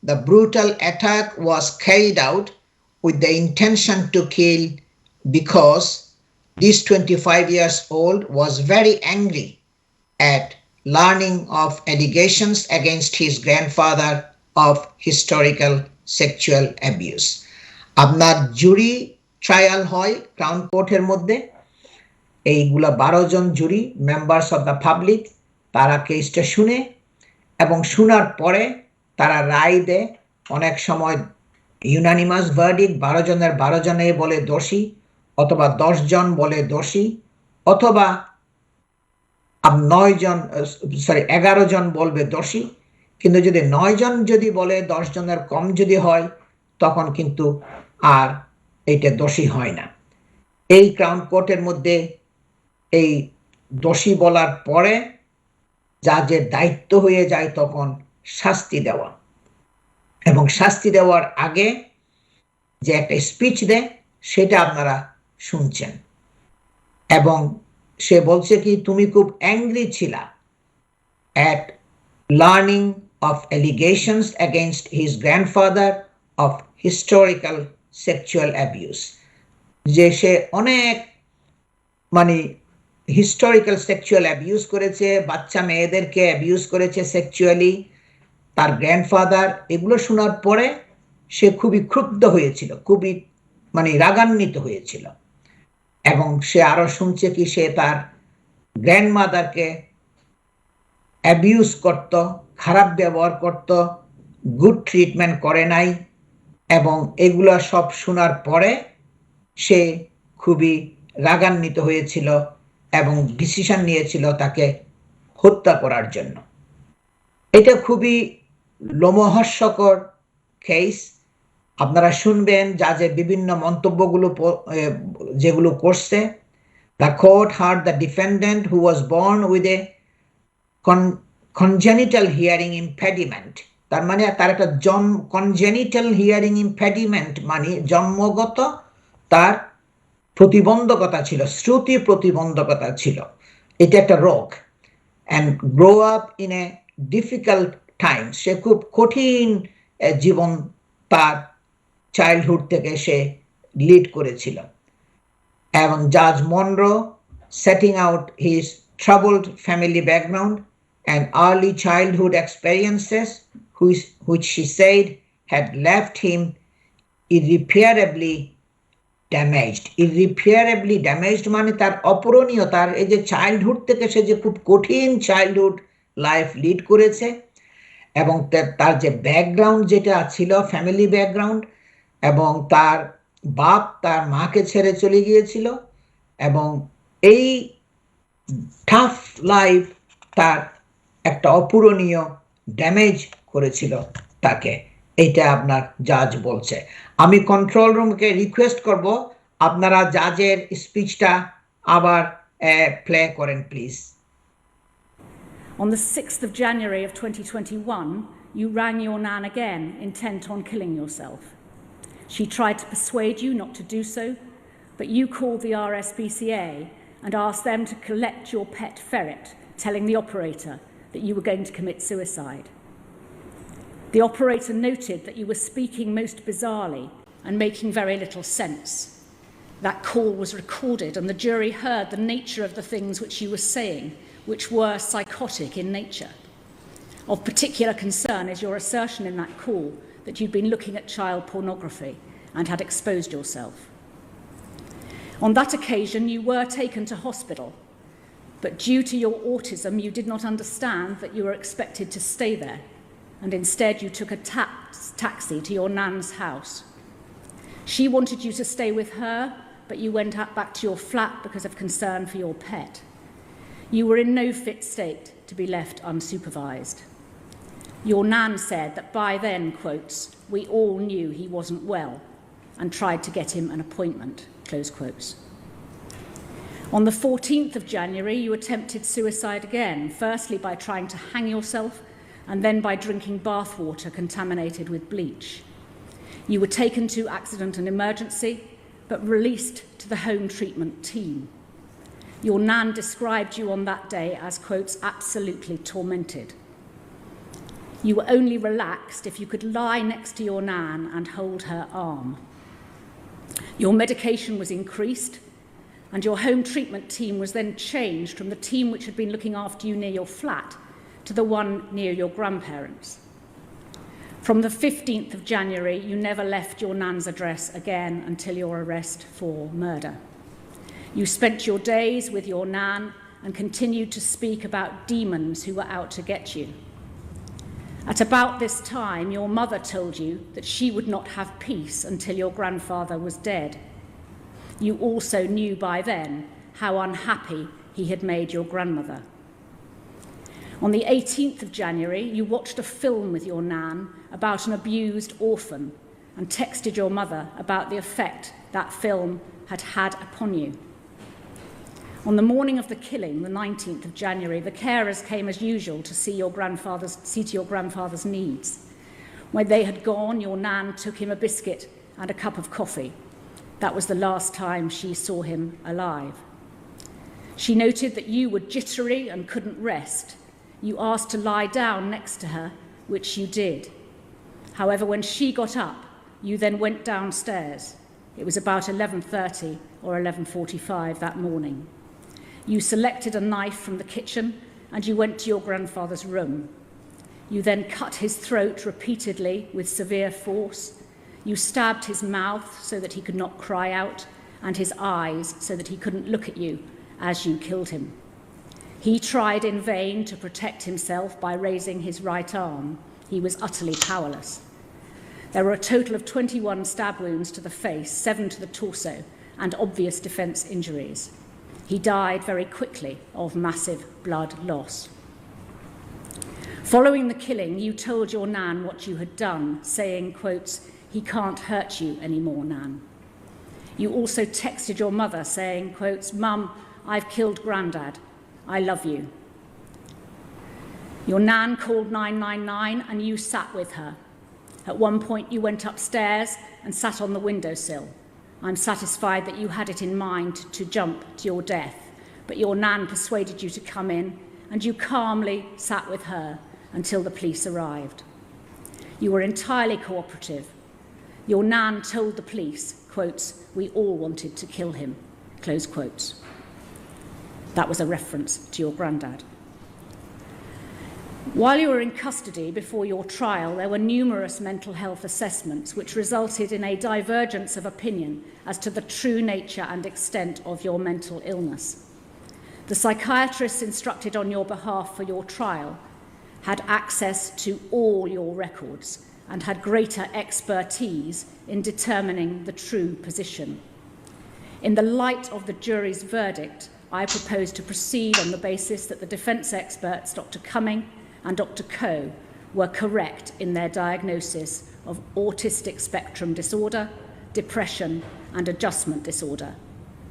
[SPEAKER 1] the brutal attack was carried out with the intention to kill because this 25 years old was very angry at learning of allegations against his grandfather of historical sexual abuse. আপনার জুরি trial হয় crown কোর্টের মধ্যে। এইগুলা 12 জন জুরি, members of the public, তারা কেসটা শুনে এবং শোনার পরে তারা রায় দেয়। অনেক সময় ইউনানিমাস ভার্ডিক্ট, 12 জনের 12 জনে বলে দোষী, অথবা 10 জন বলে দোষী, অথবা 11 জন বলবে দোষী। কিন্তু যদি 9 জন যদি বলে 10 জনের কম যদি হয়, তখন কিন্তু আর এইটা দোষী হয় না। এই ক্রাউন কোর্টের মধ্যে এই দোষী বলার পরে জাজের দায়িত্ব হয়ে যায় তখন শাস্তি দেওয়া, এবং শাস্তি দেওয়ার আগে যে একটা স্পিচ দেয় সেটা আপনারা শুনছেন। এবং সে বলছে কি, তুমি খুব অ্যাংরি ছিলা at learning of allegations against his grandfather of historical sexual abuse, যে সে অনেক হিস্টোরিক্যাল সেক্সুয়াল অ্যাবিউজ করেছে, বাচ্চা মেয়েদেরকে অ্যাবিউজ করেছে সেক্সুয়ালি, তার গ্র্যান্ডফাদার। এগুলো শোনার পরে সে খুবই ক্ষুব্ধ হয়েছিল, খুবই রাগান্বিত হয়েছিল। এবং সে আরো শুনছে কি, সে তার গ্র্যান্ডমাদারকে অ্যাবিউজ করত, খারাপ ব্যবহার করত, গুড ট্রিটমেন্ট করে নাই। এবং এগুলো সব শোনার পরে সে খুবই রাগান্বিত হয়েছিল এবং ডিসিশন নিয়েছিল তাকে হত্যা করার জন্য। এটা খুবই লোমহর্ষকর কেস। আপনারা শুনবেন জাজের বিভিন্ন মন্তব্যগুলো যেগুলো করছে। The court heard the defendant, who was born with a congenital hearing impediment, তার মানে তার একটা congenital hearing impediment মানে জন্মগত তার প্রতিবন্ধকতা ছিল, শ্রুতি প্রতিবন্ধকতা ছিল, এটা একটা রোগ। and grow up in a difficult time, সে খুব কঠিন জীবন তার চাইল্ডহুড থেকে সে লিড করেছিল। এবং জাজ Munro, setting out his troubled family background and early childhood experiences, which she said had left him irreparably damaged মানে তার অপূরণীয়, তার এই যে চাইল্ডহুড থেকে সে যে খুব কঠিন চাইল্ডহুড লাইফ লিড করেছে এবং তার যে ব্যাকগ্রাউন্ড যেটা ছিল, ফ্যামিলি ব্যাকগ্রাউন্ড, এবং তার বাপ তার মাকে ছেড়ে চলে গিয়েছিল, এবং এই টাফ লাইফ তার একটা অপূরণীয় ড্যামেজ করেছিল তাকে। এইটা আপনার জাজ বলছে। আমি কন্ট্রোল রুমকে রিকোয়েস্ট করব আপনারা জাজের স্পিচটা আবার প্লে করেন please.
[SPEAKER 2] On the 6th of January of 2021, you rang your nan again, intent on killing yourself. She tried to persuade you not to do so, but you called the RSPCA and asked them to collect your pet ferret, telling the operator that you were going to commit suicide. The operator noted that you were speaking most bizarrely and making very little sense. That call was recorded, and the jury heard the nature of the things which you were saying, which were psychotic in nature. Of particular concern is your assertion in that call that you'd been looking at child pornography and had exposed yourself. On that occasion, you were taken to hospital, but due to your autism, you did not understand that you were expected to stay there, and instead you took a taxi to your nan's house. She wanted you to stay with her, but you went back to your flat because of concern for your pet. You were in no fit state to be left unsupervised. Your nan said that by then, quotes, we all knew he wasn't well and tried to get him an appointment, close quotes. On the 14th of January, you attempted suicide again, firstly by trying to hang yourself and then by drinking bathwater contaminated with bleach. You were taken to accident and emergency, but released to the home treatment team. Your nan described you on that day as, quotes, absolutely tormented. You were only relaxed if you could lie next to your nan and hold her arm. Your medication was increased, and your home treatment team was then changed from the team which had been looking after you near your flat to the one near your grandparents. From the 15th of January, you never left your nan's address again until your arrest for murder. You spent your days with your nan and continued to speak about demons who were out to get you. At about this time, your mother told you that she would not have peace until your grandfather was dead. You also knew by then how unhappy he had made your grandmother. On the 18th of January, you watched a film with your nan about an abused orphan and texted your mother about the effect that film had had upon you. On the morning of the killing, the 19th of January, the carers came as usual to see to your grandfather's needs. When they had gone, your nan took him a biscuit and a cup of coffee. That was the last time she saw him alive. She noted that you were jittery and couldn't rest. You asked to lie down next to her, which you did. However, when she got up, you then went downstairs. It was about 11:30 or 11:45 that morning. You selected a knife from the kitchen and you went to your grandfather's room. You then cut his throat repeatedly with severe force. You stabbed his mouth so that he could not cry out, and his eyes so that he couldn't look at you as you killed him. He tried in vain to protect himself by raising his right arm. He was utterly powerless. There were a total of 21 stab wounds to the face, 7 to the torso, and obvious defence injuries. He died very quickly of massive blood loss. Following the killing, you told your nan what you had done, saying, quotes, he can't hurt you anymore, nan. You also texted your mother saying, quotes, Mum, I've killed Grandad. I love you. Your nan called 999 and you sat with her. At one point you went upstairs and sat on the windowsill. I'm satisfied that you had it in mind to jump to your death, but your nan persuaded you to come in and you calmly sat with her until the police arrived. You were entirely cooperative. Your nan told the police, quotes, we all wanted to kill him, close quotes. That was a reference to your granddad. While you were in custody before your trial, there were numerous mental health assessments which resulted in a divergence of opinion as to the true nature and extent of your mental illness. The psychiatrists instructed on your behalf for your trial had access to all your records and had greater expertise in determining the true position. In the light of the jury's verdict, I propose to proceed on the basis that the defence experts, Dr. Cumming and Dr. Coe, were correct in their diagnosis of autistic spectrum disorder, depression and adjustment disorder,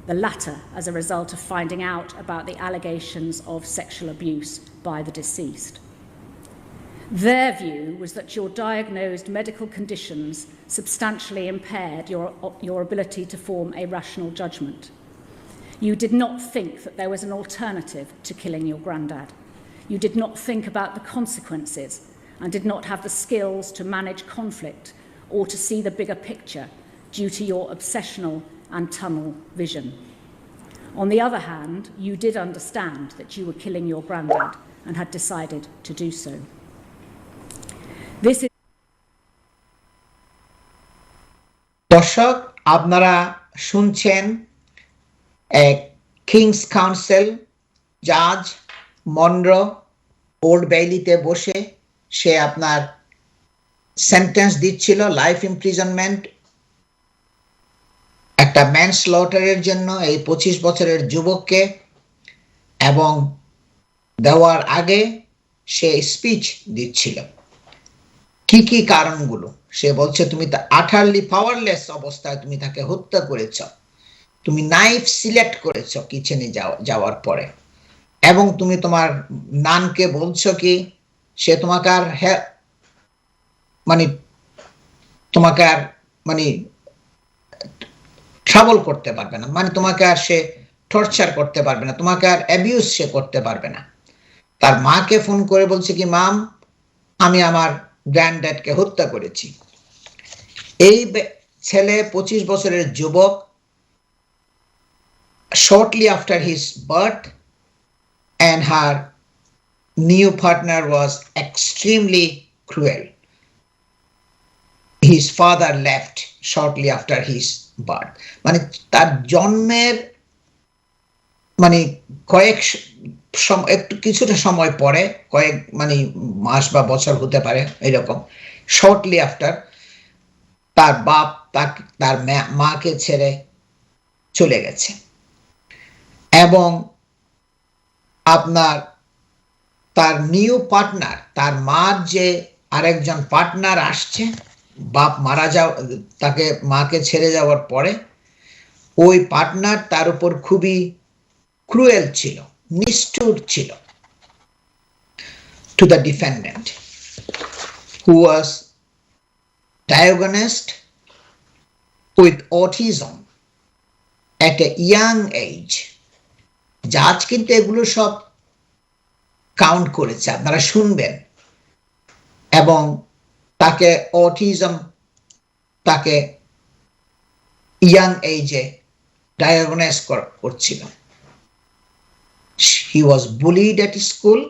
[SPEAKER 2] the latter as a result of finding out about the allegations of sexual abuse by the deceased. Their view was that your diagnosed medical conditions substantially impaired your ability to form a rational judgment. You did not think that there was an alternative to killing your granddad. You did not think about the consequences and did not have the skills to manage conflict or to see the bigger picture due to your obsessional and tunnel vision. On the other hand, you did understand that you were killing your granddad and had decided to do so. This is
[SPEAKER 1] দর্শক, আপনারা শুনছেন Kings council জাজ Munro old বেইলিতে বসে সে আপনার sentence দিচ্ছিল life imprisonment একটা ম্যানস্লটারের জন্য এই 25 বছরের যুবককে, এবং দেওয়ার আগে সে স্পিচ দিচ্ছিল কি কি কারণগুলো। সে বলছে তুমি তো আটারলি পাওয়ারলেস অবস্থায় তুমি তাকে হত্যা করেছ, তুমি নাইফ সিলেক্ট করেছ কিচেনে যাওয়ার পরে, এবং তুমি তোমার নানকে বলছো কি সে তোমাকে আর ট্রাবল করতে পারবে না, মানে তোমাকে আর সে টর্চার করতে পারবে না, তোমাকে আর অ্যাবিউজ সে করতে পারবে না। তার মাকে ফোন করে বলছে কি মাম আমি আমার গ্র্যান্ডড্যাডকে হত্যা করেছি। এই ছেলে 25 বছরের যুবক, shortly after his birth, and her new partner was extremely cruel. His father left shortly after his birth. মানে তার জন্মের মানে একটু কিছুটা সময় পরে, কয়েক মাস বা বছর হতে পারে এরকম, শর্টলি আফটার তার বাপ তার মাকে ছেড়ে চলে গেছে, এবং আপনার তার নিউ পার্টনার, তার মার যে আরেকজন পার্টনার আসছে বাপ মারা তাকে মাকে ছেড়ে যাওয়ার পরে, ওই পার্টনার তার উপর খুবই ক্রুয়েল ছিল, নিষ্ঠুর ছিল, to the defendant who was diagnosed with autism at a young age. জাজ কিন্তু এগুলো সব কাউন্ট করেছে, আপনারা শুনবেন, এবং তাকে অটিজম তাকে ইয়াং এজে ডায়াগনোজ করছিল। He was bullied at school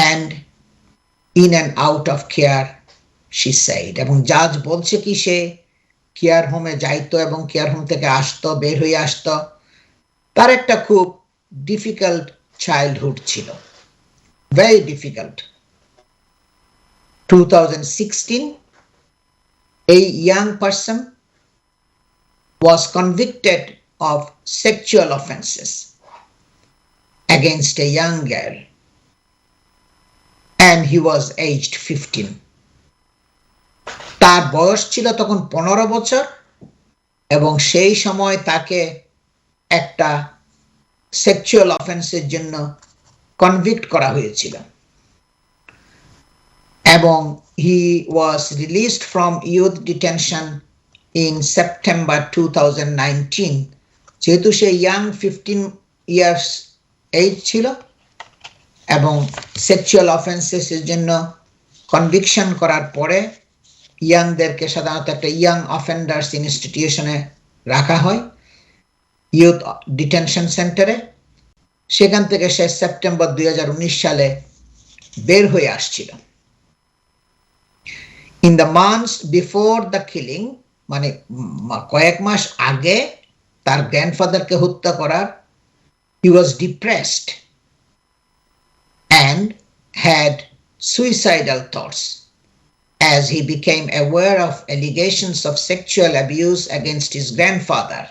[SPEAKER 1] and in and out of care, she said. এবং জাজ বলছে কি সে কেয়ার হোমে যাইতো এবং কেয়ার হোম থেকে আসতো, বের হয়ে আসতো। তার একটা খুব ডিফিকাল্ট চাইল্ডহুড ছিল, very difficult. 2016 a young person was convicted of sexual offenses against a young girl, and he was aged 15. তার বয়স ছিল তখন 15 বছর, এবং সেই সময় তাকে একটা সেক্সুয়াল অফেন্সের জন্য কনভিক্ট করা হয়েছিল, এবং he was released from youth detention in September 2019. যেহেতু সে ইয়াং 15 years এজ ছিল এবং সেক্সুয়াল অফেন্সেসের জন্য কনভিকশন করার পরে ইয়াংদেরকে সাধারণত একটা ইয়াং অফেন্ডার্স ইনস্টিটিউশনে রাখা হয়, ইউথ ডিটেনশন সেন্টারে। সেখান থেকে সে সেপ্টেম্বর 2019 সালে বের হয়ে আসছিল। In the months before the killing, মানে কয়েক মাস আগে তার গ্র্যান্ডফাদারকে হত্যা করার, he was depressed and had suicidal thoughts as he became aware of allegations of sexual abuse against his grandfather,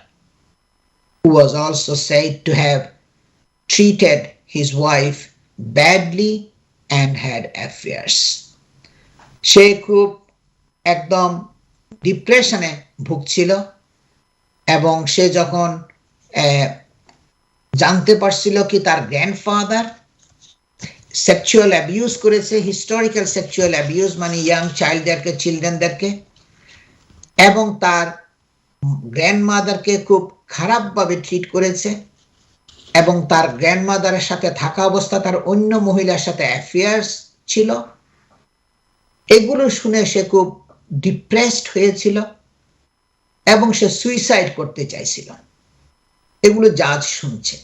[SPEAKER 1] who was also said to have treated his wife badly and had affairs. সে খুব একদম ডিপ্রেশনে ভুগছিল এবং সে যখন জানতে পারছিল কি তার grandfather sexual abuse করেছে, হিস্টোরিক্যাল সেক্সুয়াল অ্যাবিউজ মানে ইয়াং চিলড্রেনদেরকে, এবং তার গ্র্যান্ডমাদারকে খুব খারাপভাবে ট্রিট করেছে, এবং তার গ্র্যান্ডমাদারের সাথে থাকা অবস্থা তার অন্য মহিলার সাথে অ্যাফেয়ার্স ছিল, এগুলো শুনে সে খুব ডিপ্রেসড হয়েছিল এবং সে সুইসাইড করতে চাইছিল। এগুলো জাজ শুনছে।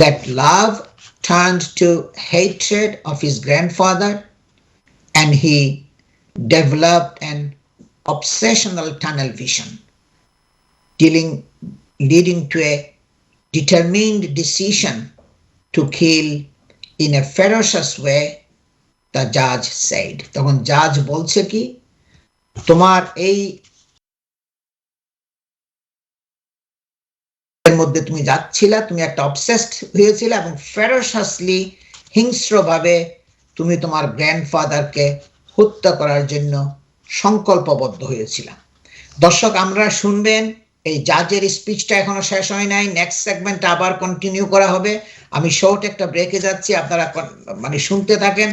[SPEAKER 1] That love turned to hatred of his grandfather and he developed an obsessional tunnel vision, leading to a determined decision to kill in a ferocious way, the judge said. তখন জাজ বলছে কি, তোমার এই মধ্যে তুমি যাচ্ছিলা, তুমি একটা অবসেসড হয়েছিল এবং ফেরোসাসলি হিংস্রভাবে তুমি তোমার গ্র্যান্ডফাদারকে হত্যা করার জন্য সংকল্পবদ্ধ হয়েছিল। দর্শক, আমরা শুনবেন এই জাজের স্পিচটা এখনো শেষ হয় নাই, নেক্সট সেগমেন্ট আবার কন্টিনিউ করা হবে। আমি শর্ট একটা ব্রেকে যাচ্ছি, আপনারা মানে শুনতে থাকেন।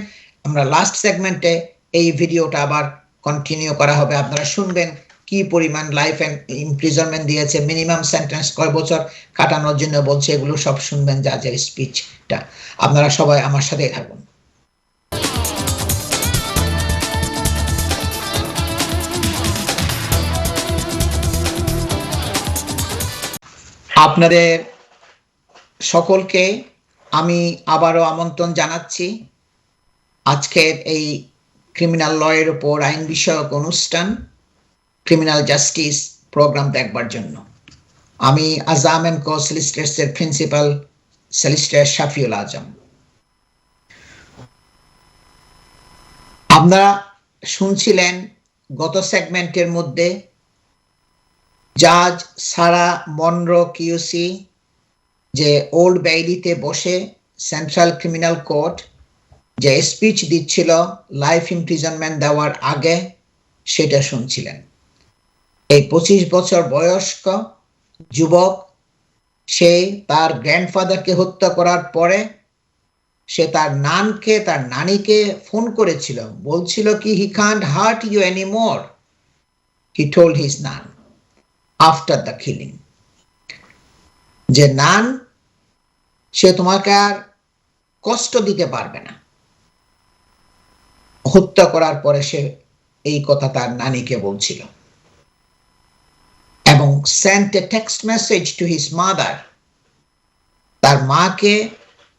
[SPEAKER 1] আমরা লাস্ট সেগমেন্টে এই ভিডিওটা আবার কন্টিনিউ করা হবে, আপনারা শুনবেন কি পরিমাণ লাইফ এন্ড ইমপ্রিজনমেন্ট দিয়েছে, মিনিমাম সেন্টেন্স কয় বছর কাটানোর জন্য বলছে, এগুলো সব শুনবেন জাজের স্পিচটা। আপনারা সবাই আমার সাথে থাকুন। আপনাদের সকলকে আমি আবারও আমন্ত্রণ জানাচ্ছি আজকের এই ক্রিমিনাল লয়ের উপর আইন বিষয়ক অনুষ্ঠান ক্রিমিনাল জাস্টিস প্রোগ্রাম দেখবার জন্য। আমি আজাম এন্ড কো সলিসিটরসের প্রিন্সিপাল সলিসিটর শাফিউল আজম। আপনারা শুনছিলেন গত সেগমেন্টের মধ্যে জাজ সারা মনরো কিউসি যে ওল্ড বেইলিতে বসে সেন্ট্রাল ক্রিমিনাল কোর্ট যে স্পিচ দিচ্ছিল লাইফ ইমপ্রিজনমেন্ট দেওয়ার আগে, সেটা শুনছিলেন। এই 25 বছর বয়স্ক যুবক, সে তার গ্র্যান্ডফাদারকে হত্যা করার পরে সে তার নানিকে ফোন করেছিল, বলছিল কি he can't hurt you anymore, he told his nun after the killing, যে নান সে তোমাকে আর কষ্ট দিতে পারবে না। হত্যা করার পরে সে এই কথা তার নানিকে বলছিল এবং sent a text message to his mother, তার মাকে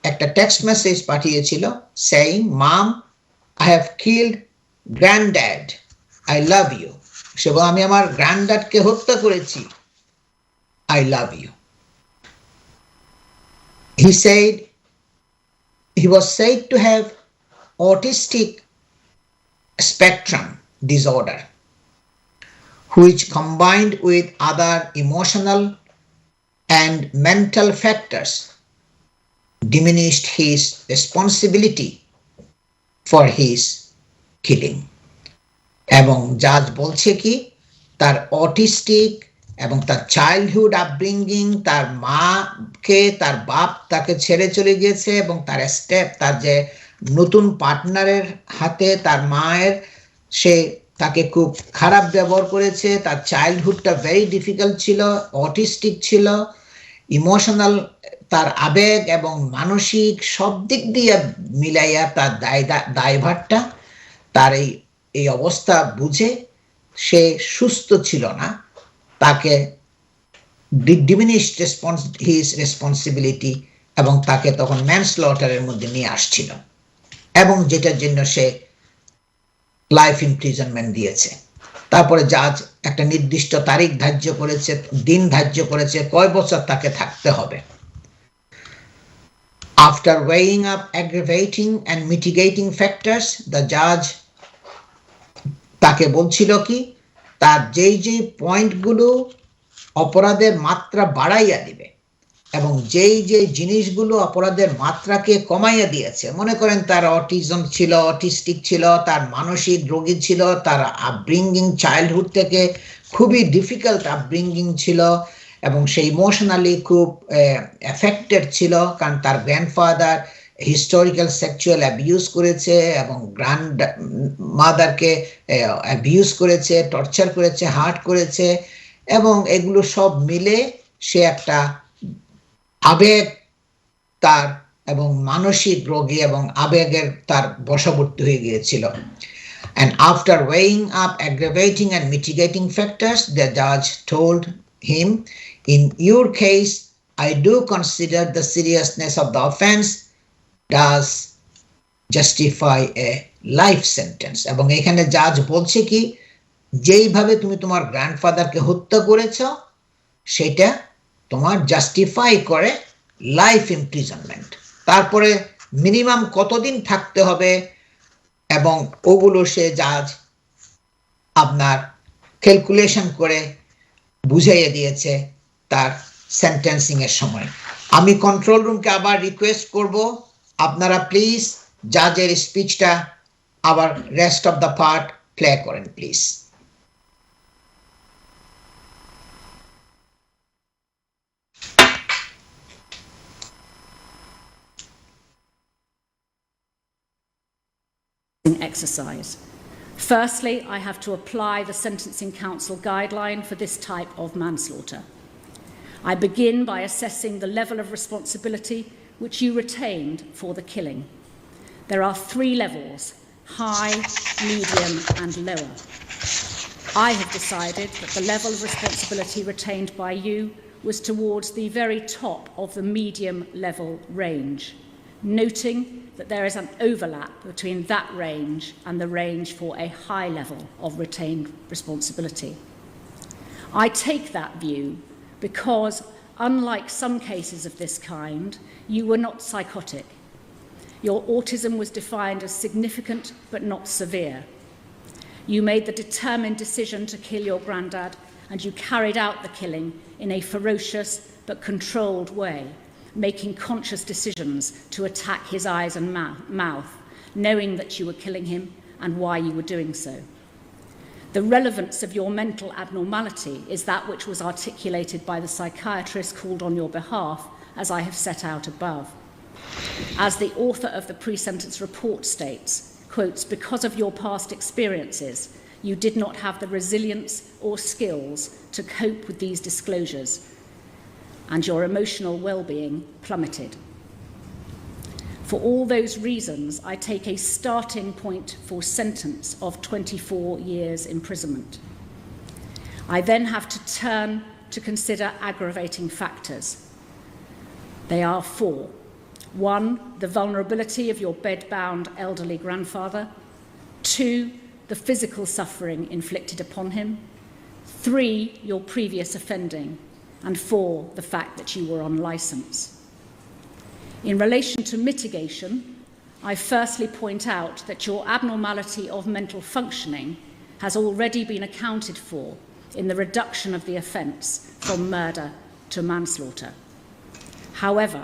[SPEAKER 1] একটা টেক্সট মেসেজ পাঠিয়েছিল saying, Mom, I have killed granddad, I love you. সে বলে, আমি আমার গ্র্যান্ডড্যাডকে হত্যা করেছি, I love you. He said he was said to have autistic spectrum disorder, which combined with other emotional and mental factors diminished his responsibility for his killing. এবং জাজ বলছে কি তার অটিস্টিক এবং তার চাইল্ডহুড আপব্রিঙ্গিং, তার মাকে তার বাপ তাকে ছেড়ে চলে গিয়েছে এবং তার যে নতুন পার্টনারের হাতে তার মায়ের সে তাকে খুব খারাপ ব্যবহার করেছে, তার চাইল্ডহুডটা ভেরি ডিফিকাল্ট ছিল, অটিস্টিক ছিল, ইমোশনাল, তার আবেগ এবং মানসিক সব দিক দিয়ে মিলাইয়া তার দায়ভারটা তার এই অবস্থা বুঝে সে সুস্থ ছিল না, তাকে ডিমিনিশড হিজ রেসপন্সিবিলিটি এবং তাকে তখন ম্যানস্লটারের মধ্যে নিয়ে আসছিল এবং যেটার জন্য সে লাইফ ইমপ্রিজনমেন্ট দিয়েছে। তারপরে জাজ একটা নির্দিষ্ট তারিখ ধার্য করেছে, দিন ধার্য করেছে, কয় বছর তাকে থাকতে হবে। After weighing up aggravating and mitigating factors, the judge তাকে বলছিল কি তার যেই পয়েন্টগুলো অপরাধের মাত্রা বাড়াইয়া দিবে এবং যে জিনিসগুলো অপরাধের মাত্রাকে কমাইয়া দিয়েছে, মনে করেন তার অটিজম ছিল, অটিস্টিক ছিল, তার মানসিক রোগী ছিল, তার আপব্রিঙ্গিং চাইল্ডহুড থেকে খুবই ডিফিকাল্ট আপব্রিঙ্গিং ছিল এবং সে ইমোশনালি খুব এফেক্টেড ছিল, কারণ তার গ্র্যান্ডফাদার হিস্টোরিক্যাল সেক্সুয়াল অ্যাবিউজ করেছে এবং গ্র্যান্ড মাদারকে অ্যাবিউজ করেছে, টর্চার করেছে, হার্ট করেছে, এবং এগুলো সব মিলে সে একটা আবেগ তার এবং মানসিক রোগী এবং আবেগের তার বশবর্তী হয়ে গিয়েছিল। And after weighing up aggravating and mitigating factors, the judge told him, in your case, I do consider the seriousness of the offense does justify a life sentence. এবং এখানে জাজ বলছে কি যেইভাবে তুমি তোমার গ্র্যান্ডফাদারকে হত্যা করেছ সেটা তোমার জাস্টিফাই করে লাইফ ইমপ্রিজনমেন্ট। তারপরে মিনিমাম কতদিন থাকতে হবে এবং ওগুলো সে জাজ আপনার ক্যালকুলেশন করে বুঝাইয়ে দিয়েছে তার সেন্টেন্সিং এর সময়। আমি কন্ট্রোল রুমকে আবার রিকোয়েস্ট করব আপনারা প্লিজ জাজের স্পিচটা আবার rest of the part play করেন please.
[SPEAKER 2] Exercise. Firstly, I have to apply the Sentencing Council guideline for this type of manslaughter. I begin by assessing the level of responsibility which you retained for the killing. There are 3 levels: high, medium, and lower. I have decided that the level of responsibility retained by you was towards the very top of the medium level range, noting that there is an overlap between that range and the range for a high level of retained responsibility. I take that view because, unlike some cases of this kind, you were not psychotic. Your autism was defined as significant but not severe. You made the determined decision to kill your granddad, and you carried out the killing in a ferocious but controlled way, making conscious decisions to attack his eyes and mouth, knowing that you were killing him and why you were doing so. The relevance of your mental abnormality is that which was articulated by the psychiatrist called on your behalf, as I have set out above. As the author of the pre-sentence report states, quotes, because of your past experiences, you did not have the resilience or skills to cope with these disclosures, and your emotional well-being plummeted. For all those reasons, I take a starting point for sentence of 24 years imprisonment. I then have to turn to consider aggravating factors. They are 4. 1, the vulnerability of your bed-bound elderly grandfather. 2, the physical suffering inflicted upon him. 3, your previous offending. And 4, the fact that you were on licence. In relation to mitigation, I firstly point out that your abnormality of mental functioning has already been accounted for in the reduction of the offence from murder to manslaughter. However,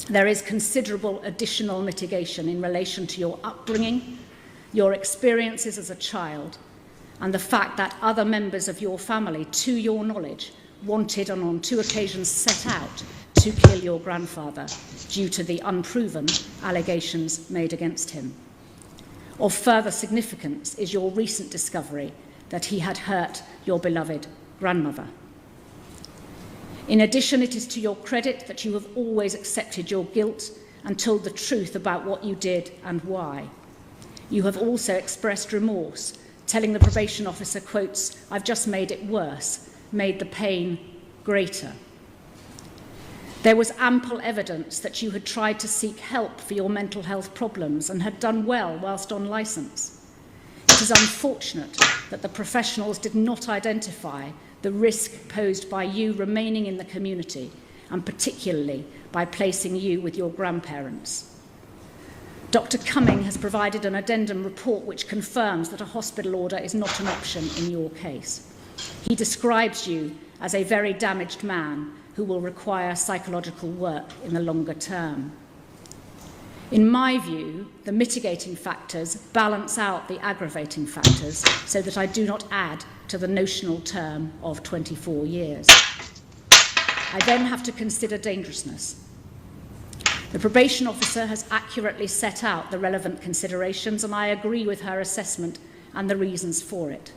[SPEAKER 2] there is considerable additional mitigation in relation to your upbringing, your experiences as a child, and the fact that other members of your family, to your knowledge, wanted and on 2 occasions set out to kill your grandfather due to the unproven allegations made against him. Of further significance is your recent discovery that he had hurt your beloved grandmother. In addition, it is to your credit that you have always accepted your guilt and told the truth about what you did and why. You have also expressed remorse, telling the probation officer, quotes, I've just made it worse, made the pain greater. There was ample evidence that you had tried to seek help for your mental health problems and had done well whilst on licence. It is unfortunate that the professionals did not identify the risk posed by you remaining in the community and particularly by placing you with your grandparents. Dr. Cumming has provided an addendum report which confirms that a hospital order is not an option in your case. He describes you as a very damaged man who will require psychological work in the longer term. In my view, the mitigating factors balance out the aggravating factors so that I do not add to the notional term of 24 years. I then have to consider dangerousness. The probation officer has accurately set out the relevant considerations, and I agree with her assessment and the reasons for it.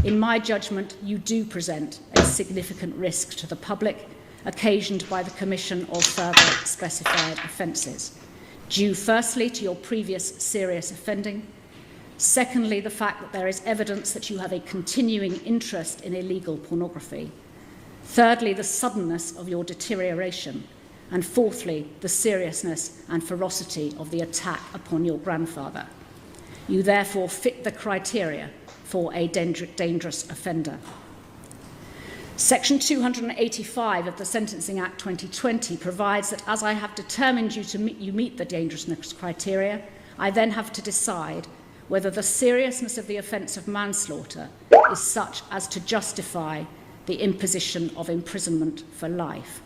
[SPEAKER 2] In my judgment, you do present a significant risk to the public, occasioned by the commission of further specified offences, due firstly to your previous serious offending, secondly the fact that there is evidence that you have a continuing interest in illegal pornography, thirdly the suddenness of your deterioration, and fourthly the seriousness and ferocity of the attack upon your grandfather. You therefore fit the criteria for a dangerous offender. Section 285 of the Sentencing Act 2020 provides that as I have determined you meet the dangerousness criteria, I then have to decide whether the seriousness of the offence of manslaughter is such as to justify the imposition of imprisonment for life.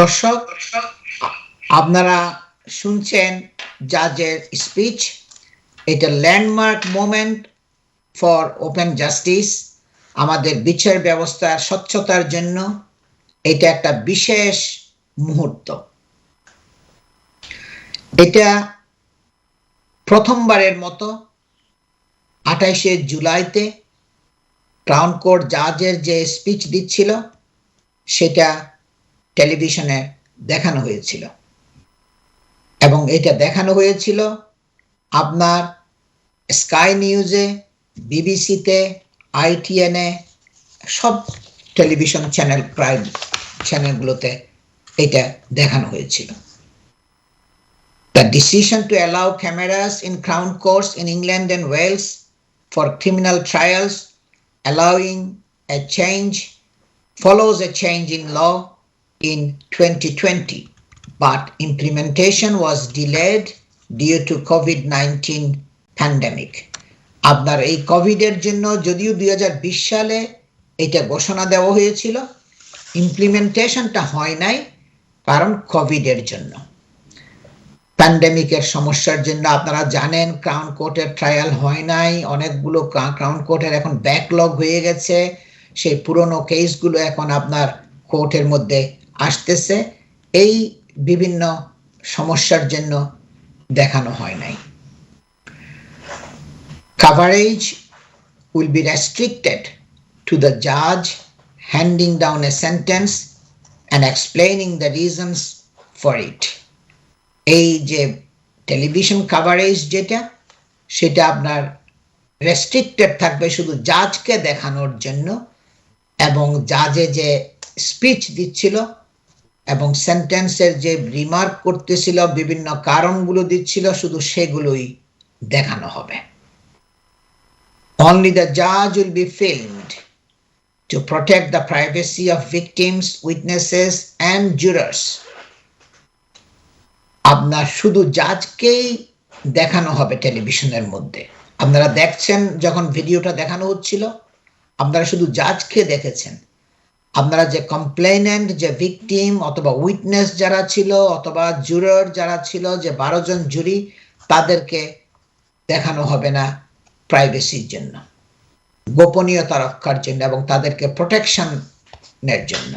[SPEAKER 1] দর্শক, আপনারা শুনছেন জাজের speech. এটা landmark moment for open justice. আমাদের বিচার ব্যবস্থার স্বচ্ছতার জন্য এটা একটা বিশেষ মুহূর্ত। এটা প্রথমবারের মতো 28শে জুলাইতে ক্রাউন কোর্ট জাজের যে স্পিচ দিচ্ছিল সেটা টেলিভিশনে দেখানো হয়েছিল, এবং এটা দেখানো হয়েছিল আপনার স্কাই নিউজে, বিবিসিতে, ITN-এ, সব টেলিভিশন চ্যানেল, প্রায় চ্যানেলগুলোতে এটা দেখানো হয়েছিল। The decision to allow cameras in Crown Courts in England and Wales for criminal trials follows a change in law in 2020, but implementation was delayed due to COVID-19 pandemic. আপনার এই কোভিডের জন্য যদিও 2020 সালে এটা ঘোষণা দেওয়া হয়েছিল, ইমপ্লিমেন্টেশনটা হয় নাই কারণ কোভিডের জন্য, প্যান্ডেমিকের সমস্যার জন্য। আপনারা জানেন ক্রাউন কোর্টের ট্রায়াল হয় নাই, অনেকগুলো ক্রাউন কোর্টের এখন ব্যাকলগ হয়ে গেছে, সেই পুরনো কেসগুলো এখন আপনার কোর্টের মধ্যে আসতেছে, এই বিভিন্ন সমস্যার জন্য দেখানো হয় নাই। Coverage will be restricted to the judge handing down a sentence and explaining the reasons for it. এই যে টেলিভিশন কাভারেজ যেটা, সেটা আপনার রেস্ট্রিক্টেড থাকবে শুধু জাজকে দেখানোর জন্য, এবং জাজে যে স্পিচ দিচ্ছিল এবং সেন্টেন্সের যে রিমার্ক করতেছিল, বিভিন্ন কারণগুলো দিচ্ছিল, শুধু সেগুলোই দেখানো হবে। Only the judge will be filmed to protect the privacy of victims, witnesses and jurors. আপনার শুধু জাজকেই দেখানো হবে টেলিভিশনের মধ্যে। আপনারা দেখছেন যখন ভিডিওটা দেখানো হচ্ছিল, আপনারা শুধু জাজকে দেখেছেন। আপনারা যে কমপ্লেনেন্ট, যে ভিকটিম অথবা উইটনেস যারা ছিল, অথবা জুরর যারা ছিল, যে 12 জন জুরি, তাদেরকে দেখানো হবে না প্রাইভেসির জন্য, গোপনীয়তা রক্ষার জন্য এবং তাদেরকে প্রোটেকশনের জন্য।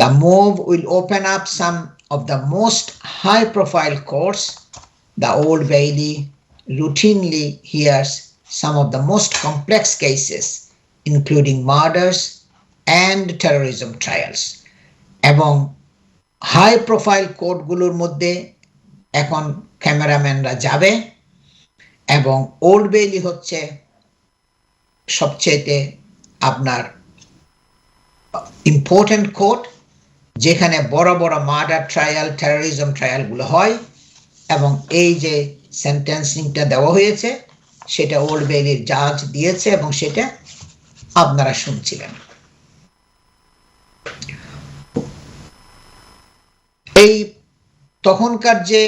[SPEAKER 1] The move will open up some of the most high-profile courts. The Old Bailey routinely hears some of the most complex cases, including murders and terrorism trials. এবং হাই প্রোফাইল কোর্টগুলোর মধ্যে এখন ক্যামেরাম্যানরা যাবে, এবং ওল্ড বেইলি হচ্ছে সবচেয়ে আপনার important court, যেখানে বড় বড় মার্ডার ট্রায়াল, টেরোরিজম ট্রায়ালগুলো হয়, এবং এই যে সেন্টেন্সিংটা দেওয়া হয়েছে সেটা ওল্ড বেইলির জাজ দিয়েছে, এবং সেটা আপনারা শুনছিলেন। এই তখনকার যে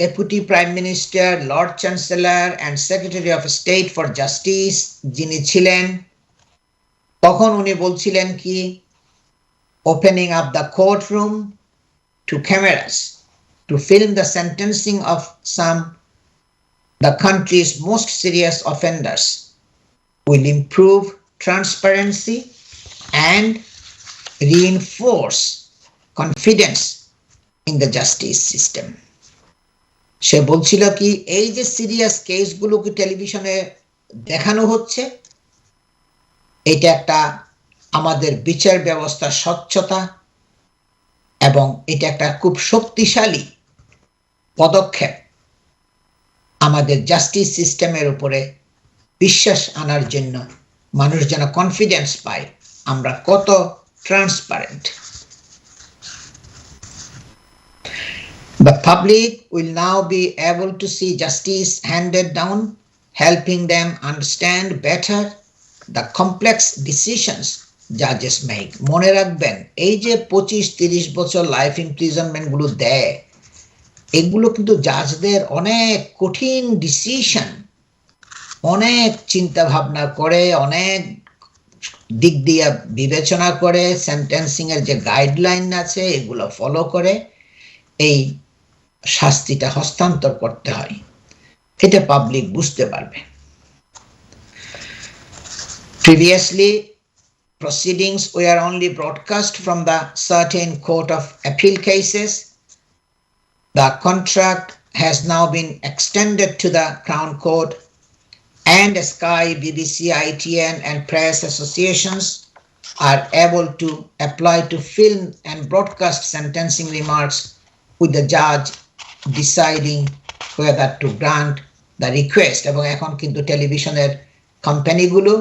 [SPEAKER 1] deputy prime minister, lord chancellor and secretary of state for justice যিনি ছিলেন, তখন উনি বলছিলেন কি, opening up the court room to cameras to film the sentencing of some the country's most serious offenders will improve transparency and reinforce confidence in the justice system. সে বলছিল কি, এই যে সিরিয়াস কেসগুলোকে টেলিভিশনে দেখানো হচ্ছে, এটা একটা আমাদের বিচার ব্যবস্থার স্বচ্ছতা এবং এটা একটা খুব শক্তিশালী পদক্ষেপ আমাদের জাস্টিস সিস্টেমের উপরে বিশ্বাস আনার জন্য, মানুষ যেন কনফিডেন্স পায় আমরা কত transparent. The public will now be able to see justice handed down, helping them understand better the complex decisions judges make. মনে রাখবেন, এই যে 25-30 বছর লাইফ ইমপ্রিজনমেন্ট গুলো দেয়, এগুলো কিন্তু জাজদের অনেক কঠিন ডিসিশন, অনেক চিন্তা ভাবনা করে, অনেক দিক দিয়ে বিবেচনা করে, সেন্টেন্সিং এর যে গাইডলাইন আছে এগুলো ফলো করে এই শাস্তিটা হস্তান্তর করতে হয়। এটা পাবলিক বুঝতে পারবে। Previously, proceedings were only broadcast from the certain court of appeal cases. The contract has now been extended to the Crown Court, and Sky, BBC, ITN and press associations are able to apply to film and broadcast sentencing remarks, with the judge deciding whether to grant the request. এবং এখন কিন্তু টেলিভিশনের কোম্পানিগুলো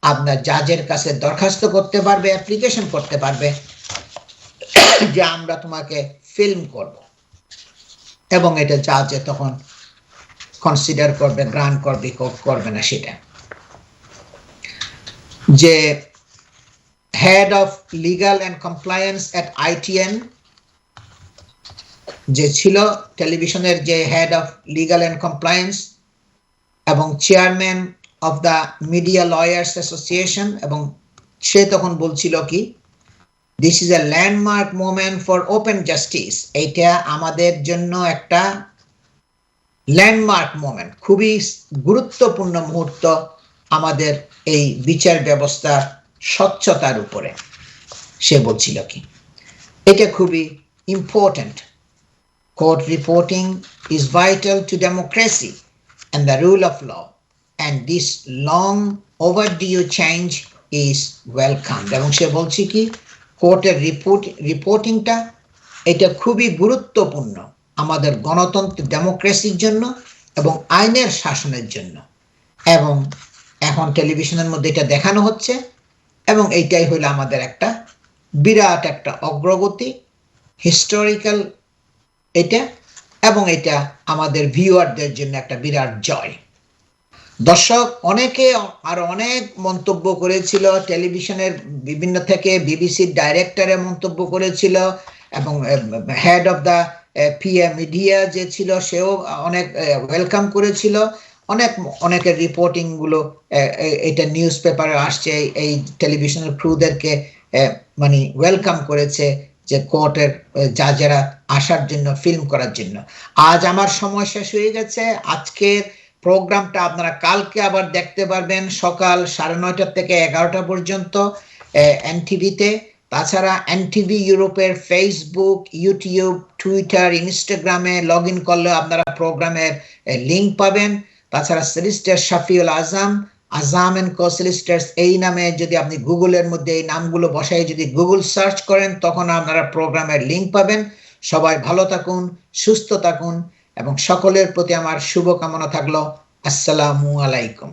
[SPEAKER 1] আপনার জাজের কাছে দরখাস্ত করতে পারবে, অ্যাপ্লিকেশন করতে পারবে যে আমরা তোমাকে ফিল্ম করব, এবং এটা জাজে তখন কনসিডার করবে, গ্রান্ট করবে করবে না সেটা। যে head of legal and compliance at ITN যে ছিল টেলিভিশনের যে head of legal and compliance এবং chairman of the Media Lawyers Association, এবং সে তখন বলছিল কি, this is a landmark moment for open justice. এইটা আমাদের জন্য একটা ল্যান্ডমার্ক মোমেন্ট, খুবই গুরুত্বপূর্ণ মুহূর্ত আমাদের এই বিচার ব্যবস্থার স্বচ্ছতার উপরে। সে বলছিল কি, এটা খুবই important. Court reporting is vital to democracy and the rule of law, and this long overdue change is welcomed. এবং সে বলছে কি, কোর্টের রিপোর্টিংটা এটা খুবই গুরুত্বপূর্ণ আমাদের গণতন্ত্র, ডেমোক্রেসির জন্য এবং আইনের শাসনের জন্য, এবং এখন টেলিভিশনের মধ্যে এটা দেখানো হচ্ছে, এবং এইটাই হলো আমাদের একটা বিরাট একটা অগ্রগতি, হিস্টোরিক্যাল এটা, এবং এটা আমাদের ভিউয়ারদের জন্য একটা বিরাট জয়। দর্শক অনেকে আরো অনেক মন্তব্য করেছিল, টেলিভিশনের বিভিন্ন থেকে বিবিসির ডাইরেক্টরে মন্তব্য করেছিল, এবং head of the PA media যে ছিল সেও অনেক ওয়েলকাম করেছিল। অনেকের রিপোর্টিং গুলো এটা নিউজ পেপারে আসছে, এই টেলিভিশনের ক্রুদেরকে মানে ওয়েলকাম করেছে যে কোর্টের জাজেরা আসার জন্য, ফিল্ম করার জন্য। আজ আমার সময় শেষ হয়ে গেছে। আজকের প্রোগ্রামটা আপনারা কালকে আবার দেখতে পারবেন সকাল 9:30 থেকে 11টা পর্যন্ত এনটিভিতে। তাছাড়া এনটিভি ইউরোপের ফেসবুক, ইউটিউব, টুইটার, ইনস্টাগ্রামে লগ ইন করলে আপনারা প্রোগ্রামের লিঙ্ক পাবেন। তাছাড়া সলিসিটর শাফিউল আজাম এন্ড কো সলিসিটরস, এই নামে যদি আপনি গুগলের মধ্যে এই নামগুলো বসাই যদি গুগল সার্চ করেন, তখন আপনারা প্রোগ্রামের লিঙ্ক পাবেন। সবাই ভালো থাকুন, সুস্থ থাকুন, এবং সকলের প্রতি আমার শুভকামনা থাকলো। আসসালামু আলাইকুম।